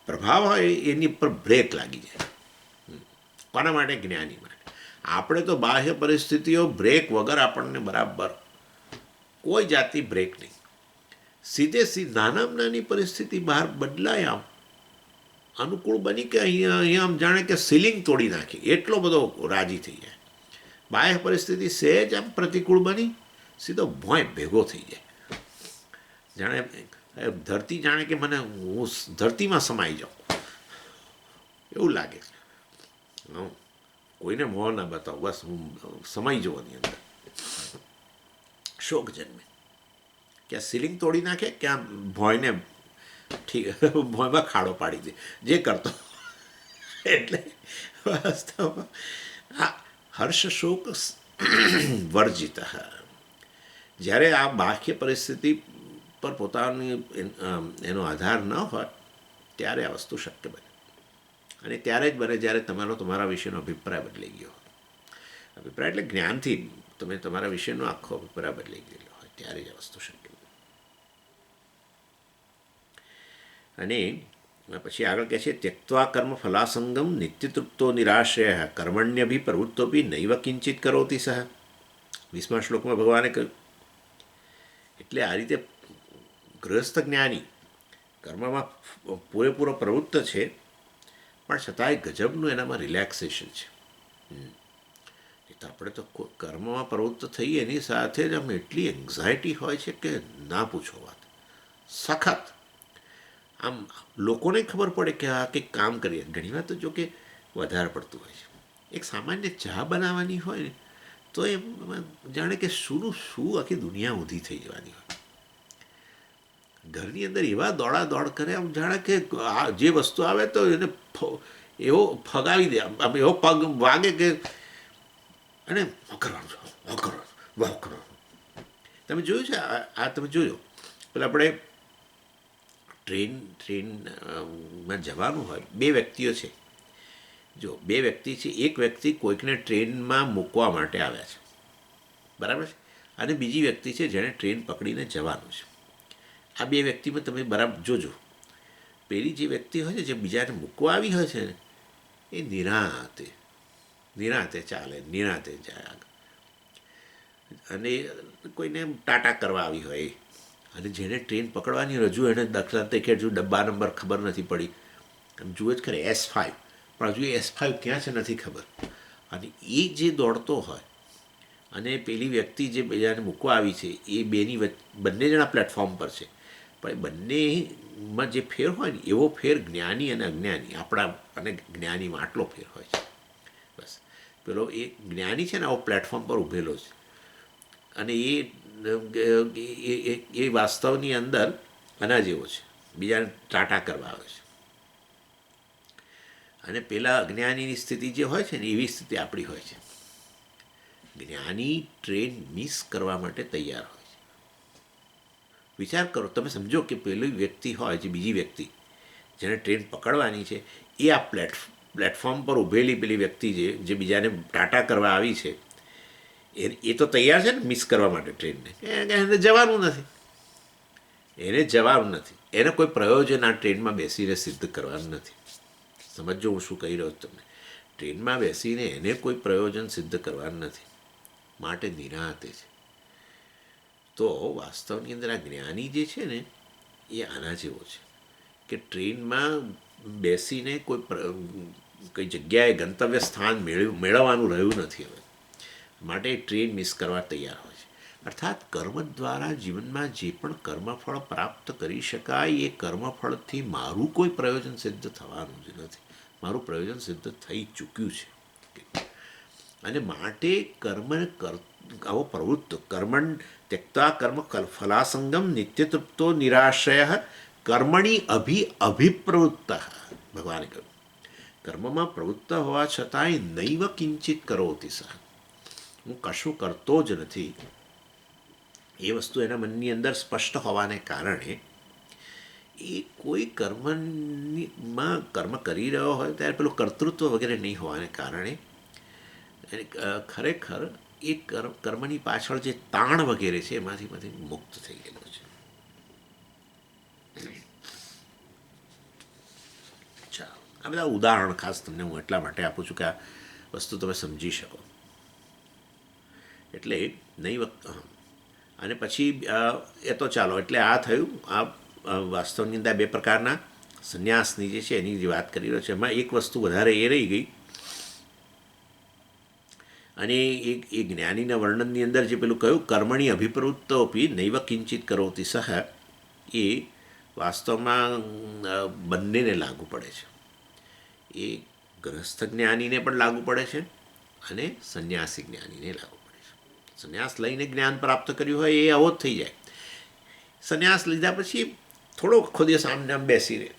[SPEAKER 1] પ્રભાવ હોય એની પર બ્રેક લાગી જાય. કોના માટે? જ્ઞાની માટે. આપણે તો બાહ્ય પરિસ્થિતિઓ બ્રેક વગર આપણને બરાબર કોઈ જાતની બ્રેક નહીં. નાનામાં નાની પરિસ્થિતિ બહાર બદલાય આમ અનુકૂળ બની કે અહીંયા આમ જાણે કે સીલિંગ તોડી નાખી એટલો બધો રાજી થઈ જાય. બાહ્ય પરિસ્થિતિ સહેજ આમ પ્રતિકૂળ બની સીધો ભોંય ભેગો થઈ જાય. જાણે ધરતી જાણે કે મને હું ધરતીમાં સમાઈ જાઉં એવું લાગે. કોઈને મોહ ના બતાવો, બસ હું સમાઈ જવાની અંદર. શોક જન્મે કે આ સીલિંગ તોડી નાખે કે આ ભોંયને ભોંયમાં ખાડો પાડી દે જે કરતો. એટલે વાસ્તવમાં આ હર્ષ શોક વર્જિત. જ્યારે આ બાહ્ય પરિસ્થિતિ પર પોતાની એનો આધાર ન હોય ત્યારે આ વસ્તુ શક્ય બને. અને ત્યારે જ બને જ્યારે તમારા વિશેનો અભિપ્રાય બદલાઈ ગયો હોય. અભિપ્રાય એટલે જ્ઞાનથી તમે તમારા વિશેનો આખો અભિપ્રાય બદલાઈ ગયેલો હોય ત્યારે જ આ વસ્તુ શક્ય બને. અને પછી આગળ કહે છે ત્યક્ત્વા કર્મ ફલાસંગમ નિત્યતૃપ્તો નિરાશ્રય કર્મણ્યભિ પ્રવૃત્તોપી નૈવ કિંચિત કરોતિ સહ. 20મા શ્લોકમાં ભગવાને કહ્યું એટલે આ રીતે ગૃહસ્થ જ્ઞાની કર્મમાં પૂરેપૂરો પ્રવૃત્ત છે પણ છતાંય ગજબનું એનામાં રિલેક્સેશન છે. તો આપણે તો કર્મમાં પ્રવૃત્ત થઈએ એની સાથે જ આમ એટલી એન્ઝાયટી હોય છે કે ના પૂછો વાત. સખત આમ લોકોને ખબર પડે કે આ કંઈક કામ કરીએ. ઘણીવાર તો જો કે વધારે પડતું હોય છે. એક સામાન્ય ચા બનાવવાની હોય ને તો એ જાણે કે શું આખી દુનિયા ઊંધી થઈ જવાની હોય. ઘરની અંદર એવા દોડા દોડ કરે આમ જાણે કે જે વસ્તુ આવે તો એને એવો ફગાવી દે, આમ એવો પગ વાગે કે અને કરવાનું. તમે જોયું છે આ તમે જોયો પેલા આપણે ટ્રેનમાં જવાનું હોય, બે વ્યક્તિઓ છે. જો બે વ્યક્તિ છે, એક વ્યક્તિ કોઈકને ટ્રેનમાં મૂકવા માટે આવ્યા છે, બરાબર છે, અને બીજી વ્યક્તિ છે જેણે ટ્રેન પકડીને જવાનું છે. આ બે વ્યક્તિમાં તમે બરાબર જોજો, પેલી જે વ્યક્તિ હોય છે જે બીજાને મૂકવા આવી હોય છે ને એ નિરાંતે ચાલે, નિરાંતે જાય આગળ. અને કોઈને ટાટા કરવા આવી હોય અને જેને ટ્રેન પકડવાની હજુ એને દાખલા તરીકે હજુ ડબ્બા નંબર ખબર નથી પડી, તમે જુએ જ ખરે S5, પણ હજુ S5 ક્યાં છે નથી ખબર. અને એ જે દોડતો હોય અને પેલી વ્યક્તિ જે બીજાને મૂકવા આવી છે એ બંને જણા પ્લેટફોર્મ પર છે, પણ બંનેમાં જે ફેર હોય ને એવો ફેર જ્ઞાની અને અજ્ઞાની, આપણા અને જ્ઞાનીમાં આટલો ફેર હોય છે. બસ પેલો એ જ્ઞાની છે ને આવો પ્લેટફોર્મ પર ઊભેલો છે અને એ વાસ્તવની અંદર આના જેવો છે, બીજાને ટાટા કરવા આવે છે. અને પેલા અજ્ઞાનીની સ્થિતિ જે હોય છે ને એવી સ્થિતિ આપણી હોય છે. જ્ઞાની ટ્રેન મિસ કરવા માટે તૈયાર હોય છે. વિચાર કરો, તમે સમજો કે પેલી વ્યક્તિ હોય જે બીજી વ્યક્તિ જેને ટ્રેન પકડવાની છે એ આ પ્લેટફોર્મ પર ઊભેલી પેલી વ્યક્તિ જે બીજાને ટાટા કરવા આવી છે એ તો તૈયાર છે ને મિસ કરવા માટે ટ્રેનને. એને જવાનું નથી, એને કોઈ પ્રયોજન આ ટ્રેનમાં બેસીને સિદ્ધ કરવાનું નથી. સમજો હું શું કહી રહ્યો છું તમને. ટ્રેનમાં બેસીને એને કોઈ પ્રયોજન સિદ્ધ કરવાનું નથી, માટે નિરાંતે છે. તો વાસ્તવની અંદર આ જ્ઞાની જે છે ને એ આના જેવો છે કે ટ્રેનમાં બેસીને કોઈ જગ્યાએ ગંતવ્ય સ્થાન મેળવવાનું રહ્યું નથી હવે, માટે ટ્રેન મિસ કરવા તૈયાર હોય છે. અર્થાત કર્મ દ્વારા જીવનમાં જે પણ કર્મફળ પ્રાપ્ત કરી શકાય એ કર્મફળથી મારું કોઈ પ્રયોજન સિદ્ધ થવાનું જ નથી, મારું પ્રયોજન સિદ્ધ થઈ ચૂક્યું છે. અને માટે આવો પ્રવૃત્ત કર્મણ ત્યક્તા કર્મ ફલાસંગમ નિત્યતૃપ્તો નિરાશ્રય કર્મણી અભિપ્રવૃત્ત. ભગવાને કહ્યું કર્મમાં પ્રવૃત્ત હોવા છતાંય નૈવ કિંચિત કરોતિ સહ, હું કશું કરતો જ નથી. એ વસ્તુ એના મનની અંદર સ્પષ્ટ હોવાને કારણે એ કોઈ કર્મ કરી રહ્યો હોય ત્યારે પેલું કર્તૃત્વ વગેરે નહીં હોવાને કારણે ખરેખર એ કર્મની પાછળ જે તાણ વગેરે છે એમાંથી મુક્ત થઈ ગયેલો છે. ચાલો, આ બધા ઉદાહરણ ખાસ તમને હું એટલા માટે આપું છું કે આ વસ્તુ તમે સમજી શકો. એટલે નહીં અને પછી એ તો ચાલો, એટલે આ થયું. આ વાસ્તવની અંદર બે પ્રકારના સંન્યાસની જે છે એની જે વાત કરી રહ્યો છે, એમાં એક વસ્તુ વધારે એ રહી ગઈ. અને એ જ્ઞાનીના વર્ણનની અંદર જે પેલું કહ્યું કર્મણી અભિપ્રવૃત્તોપી નૈવ કિંચિત કરોતી સહ, એ વાસ્તવમાં બંનેને લાગુ પડે છે. એ ગ્રહસ્થ જ્ઞાનીને પણ લાગુ પડે છે અને સંન્યાસી જ્ઞાનીને લાગુ પડે છે. સંન્યાસ લઈને જ્ઞાન પ્રાપ્ત કર્યું હોય એ આવો જ થઈ જાય. સંન્યાસ લીધા પછી થોડો આખો દિવસ આમને આમ બેસી રહે,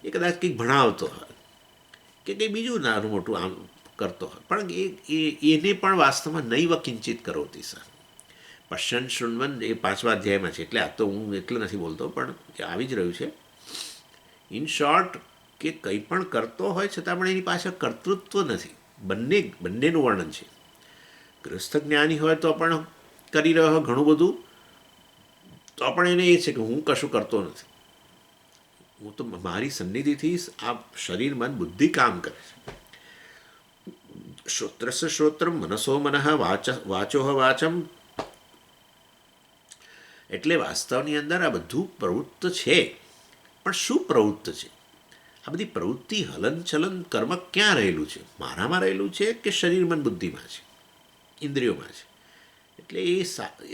[SPEAKER 1] એ કદાચ કંઈક ભણાવતો હોય કે કંઈ બીજું નાનું મોટું આમ કરતો હોય, પણ એને પણ વાસ્તવમાં નૈવ કિંચિત કરોતી સર. પશ્ચન શૃણવન એ 5મા અધ્યાયમાં છે, એટલે આ તો હું એટલે નથી બોલતો, પણ એ આવી જ રહ્યું છે. ઇન શોર્ટ, કે કંઈ પણ કરતો હોય છતાં પણ એની પાછળ કર્તૃત્વ નથી. બંનેનું વર્ણન છે. ગ્રસ્થ જ્ઞાની હોય તો પણ કરી રહ્યો હોય ઘણું બધું, તો પણ એને એ છે કે હું કશું કરતો નથી, હું તો મારી સન્નિધિથી આ શરીર મન બુદ્ધિ કામ કરે છે. શ્રોત્રસ્ય શ્રોત્રમ મનસો મનઃ વાચો વાચમ. એટલે વાસ્તવની અંદર આ બધું પ્રવૃત્ત છે, પણ શું પ્રવૃત્ત છે? આ બધી પ્રવૃત્તિ, હલનચલન, કર્મ ક્યાં રહેલું છે? મારામાં રહેલું છે કે શરીર મન બુદ્ધિમાં છે, ઇન્દ્રિયોમાં છે? એટલે એ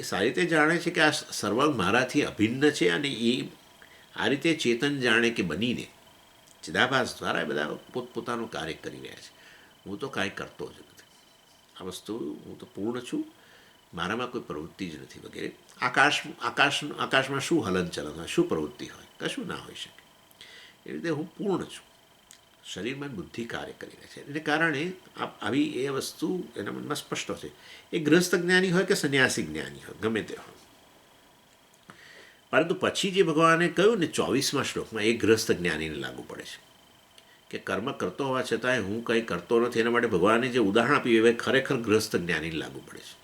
[SPEAKER 1] સારી રીતે જાણે છે કે આ સર્વ મારાથી અભિન્ન છે, અને એ આ રીતે ચેતન જાણે કે બનીને ચિદાભાસ દ્વારા એ બધા પોતપોતાનું કાર્ય કરી રહ્યા છે. હું તો કાંઈ કરતો જ નથી, આ વસ્તુ હું તો પૂર્ણ છું, મારામાં કોઈ પ્રવૃત્તિ જ નથી વગેરે. આકાશમાં શું હલનચલન હોય, શું પ્રવૃત્તિ હોય? કશું ના હોઈ શકે. એ રીતે હું પૂર્ણ છું, શરીરમાં બુદ્ધિ કાર્ય કરી રહે છે. એને કારણે આવી એ વસ્તુ એના મનમાં સ્પષ્ટ છે. એ ગ્રસ્થ જ્ઞાની હોય કે સંન્યાસી જ્ઞાની હોય, ગમે તે હોય. પરંતુ પછી જે ભગવાને કહ્યું ને 24મા શ્લોકમાં, એ ગ્રસ્થ જ્ઞાનીને લાગુ પડે છે કે કર્મ કરતો હોવા છતાંય હું કંઈ કરતો નથી. એના માટે ભગવાને જે ઉદાહરણ આપ્યું એ ખરેખર ગ્રસ્થ જ્ઞાનીને લાગુ પડે છે.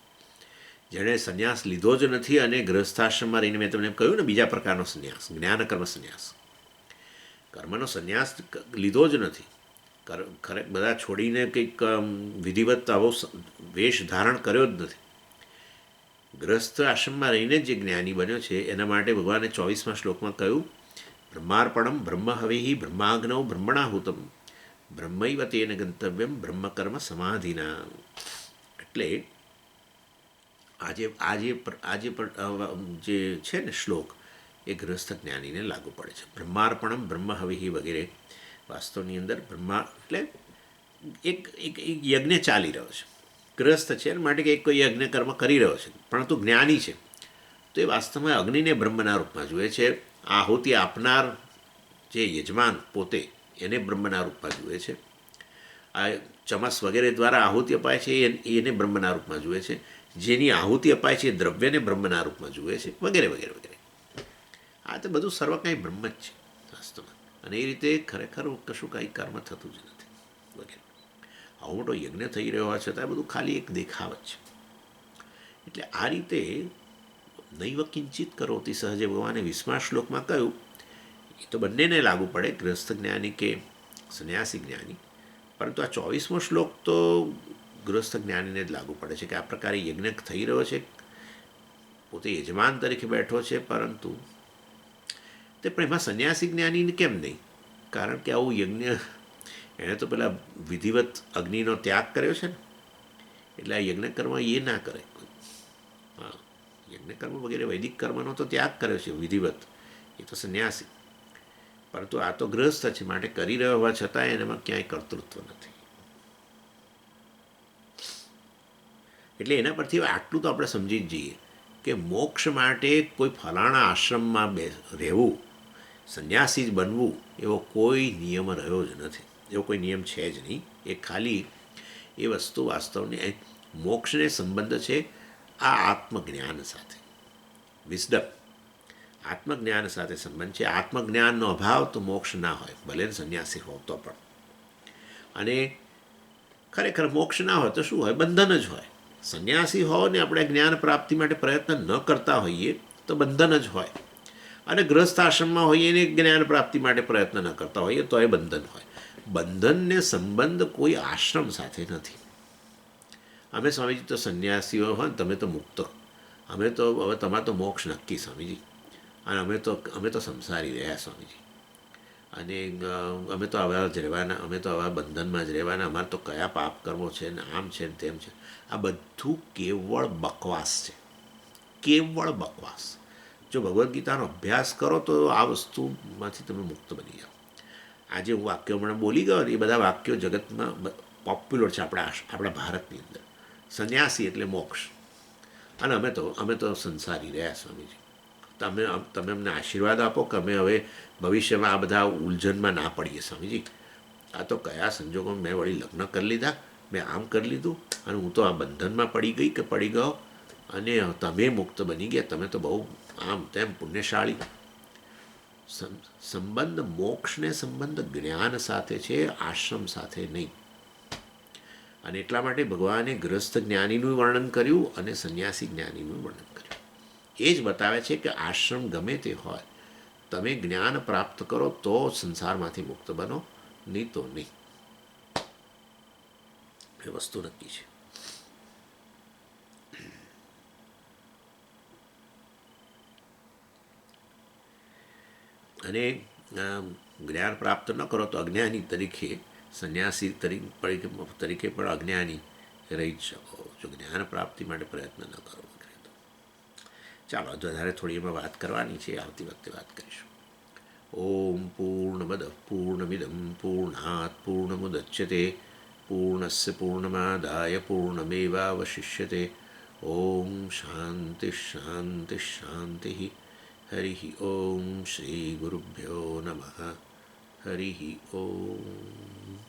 [SPEAKER 1] જેણે સંન્યાસ લીધો જ નથી અને ગ્રસ્થાશ્રમમાં રહીને, મેં તમને કહ્યું ને, બીજા પ્રકારનો સંન્યાસ, જ્ઞાન કર્મ સંન્યાસ. કર્મનો સંન્યાસ લીધો જ નથી, બધા છોડીને કંઈક વિધિવત આવો વેશ ધારણ કર્યો જ નથી. ગ્રસ્થ આશ્રમમાં રહીને જે જ્ઞાની બન્યો છે એના માટે ભગવાને 24મા શ્લોકમાં કહ્યું, બ્રહ્માર્પણમ બ્રહ્મ હવેહી બ્રહ્માગ્નૌ બ્રહ્મણાહુતમ બ્રહ્મૈવ તેન ગંતવ્યમ બ્રહ્મકર્મ સમાધિના. એટલે આજે જે છે ને શ્લોક, એ ગ્રસ્થ જ્ઞાનીને લાગુ પડે છે. બ્રહ્માર્પણમ બ્રહ્મ હવેહી વગેરે વાસ્તવની અંદર બ્રહ્મા એટલે એક યજ્ઞ ચાલી રહ્યો છે. ગ્રસ્થ છે એના માટે કે કોઈ યજ્ઞ કર્મ કરી રહ્યો છે, પરંતુ જ્ઞાની છે તો એ વાસ્તવમાં અગ્નિને બ્રહ્મના રૂપમાં જુએ છે. આહુતિ આપનાર જે યજમાન પોતે, એને બ્રહ્મના રૂપમાં જુએ છે. આ ચમસ વગેરે દ્વારા આહુતિ અપાય છે એને બ્રહ્મના રૂપમાં જુએ છે. જેની આહુતિ અપાય છે એ દ્રવ્યને બ્રહ્મના રૂપમાં જુએ છે, વગેરે વગેરે વગેરે. આ તો બધું સર્વ કાંઈ બ્રહ્મ જ છે વાસ્તવમાં. અને એ રીતે ખરેખર કશું કાંઈ કર્મ થતું જ નથી વગેરે. આવો મોટો યજ્ઞ થઈ રહ્યો હોય છતાં બધું ખાલી એક દેખાવ જ છે. એટલે આ રીતે નૈવ કિંચિત કરોતી સહજે ભગવાને 20મા શ્લોકમાં કહ્યું. એ તો બંનેને લાગુ પડે, ગ્રસ્થ જ્ઞાની કે સંન્યાસી જ્ઞાની. પરંતુ આ 24મો શ્લોક તો ગૃહસ્થ જ્ઞાનીને જ લાગુ પડે છે કે આ પ્રકારે યજ્ઞ થઈ રહ્યો છે, પોતે યજમાન તરીકે બેઠો છે, પરંતુ તે પણ એમાં સંન્યાસી જ્ઞાનીને કેમ નહીં? કારણ કે આવું યજ્ઞ એણે તો પેલા વિધિવત અગ્નિનો ત્યાગ કર્યો છે ને, એટલે આ યજ્ઞ કર્મ એ ના કરે. હા, યજ્ઞ કર્મ વગેરે વૈદિક કર્મનો તો ત્યાગ કર્યો છે વિધિવત, એ તો સંન્યાસી. પરંતુ આ તો ગ્રસ્થ છે, માટે કરી રહ્યો હોવા છતાં એનામાં ક્યાંય કર્તૃત્વ નથી. એટલે એના પરથી આટલું તો આપણે સમજી જ જઈએ કે મોક્ષ માટે કોઈ ફલાણા આશ્રમમાં રહેવું, સંન્યાસી જ બનવું, એવો કોઈ નિયમ રહ્યો જ નથી. એવો કોઈ નિયમ છે જ નહીં. એ ખાલી એ વસ્તુ વાસ્તવની મોક્ષને સંબંધ છે આ આત્મજ્ઞાન સાથે, વિઝડમ, આત્મજ્ઞાન સાથે સંબંધ છે. આત્મજ્ઞાનનો અભાવ તો મોક્ષ ના હોય, ભલે સંન્યાસી હોવ તો પણ. અને ખરેખર મોક્ષ ના હોય તો શું હોય? બંધન જ હોય. સંન્યાસી હો ને આપણે જ્ઞાન પ્રાપ્તિ માટે પ્રયત્ન ન કરતા હોઈએ તો બંધન જ હોય. અને ગ્રસ્થ આશ્રમમાં હોઈએ ને જ્ઞાન પ્રાપ્તિ માટે પ્રયત્ન ન કરતા હોઈએ તો એ બંધન હોય. બંધનને સંબંધ કોઈ આશ્રમ સાથે નથી. અમે સ્વામીજી તો સંન્યાસીઓ હોય, તમે તો મુક્ત. હવે તમારે તો મોક્ષ નક્કી સ્વામીજી, અને અમે તો સંસારી રહ્યા સ્વામીજી, અને અમે તો આવા જ રહેવાના, અમે તો આવા બંધનમાં જ રહેવાના, અમારે તો કયા પાપ કર્મો છે ને આમ છે ને તેમ છે. આ બધું કેવળ બકવાસ છે, કેવળ બકવાસ. જો ભગવદ્ ગીતાનો અભ્યાસ કરો તો આ વસ્તુમાંથી તમે મુક્ત બની જાઓ. આજે હું વાક્યો હમણાં બોલી ગયો ને, એ બધા વાક્યો જગતમાં પોપ્યુલર છે આપણા ભારતની અંદર. સંન્યાસી એટલે મોક્ષ, અને અમે તો સંસારી રહ્યા સ્વામીજી. તમે અમને આશીર્વાદ આપો કે અમે હવે ભવિષ્યમાં આ બધા ઉલઝનમાં ના પડીએ સ્વામીજી. આ તો કયા સંજોગોમાં મેં વળી લગ્ન કરી લીધા, મેં આમ કરી લીધું, અને હું તો આ બંધનમાં પડી ગયો, અને તમે મુક્ત બની ગયા, તમે તો બહુ આમ તેમ પુણ્યશાળી. સંબંધ મોક્ષને સંબંધ જ્ઞાન સાથે છે, આશ્રમ સાથે નહીં. અને એટલા માટે ભગવાને ગ્રસ્થ જ્ઞાનીનું વર્ણન કર્યું અને સંન્યાસી જ્ઞાનીનું વર્ણન કર્યું. એ જ બતાવે છે કે આશ્રમ ગમે તે હોય, તમે જ્ઞાન પ્રાપ્ત કરો તો સંસારમાંથી મુક્ત બનો, નહીં તો નહીં. એ વસ્તુ નક્કી છે. અને જ્ઞાન પ્રાપ્ત ન કરો તો અજ્ઞાની તરીકે, સંન્યાસી તરીકે પણ અજ્ઞાની રહી જ શકો જો જ્ઞાન પ્રાપ્તિ માટે પ્રયત્ન ન કરો. ચાલો વધારે થોડી એમાં વાત કરવાની છે, આવતી વખતે વાત કરીશું. ઓમ પૂર્ણમદ પૂર્ણમિદમ પૂર્ણાત પૂર્ણમુદચ્યતે પૂર્ણસ્ય પૂર્ણમાદાય પૂર્ણમેવાવશિષ્યતે. ઓમ શાંતિ શાંતિ શાંતિ. હરિ ઓમ શ્રી ગુરુભ્યો નમઃ. હરિ ઓમ.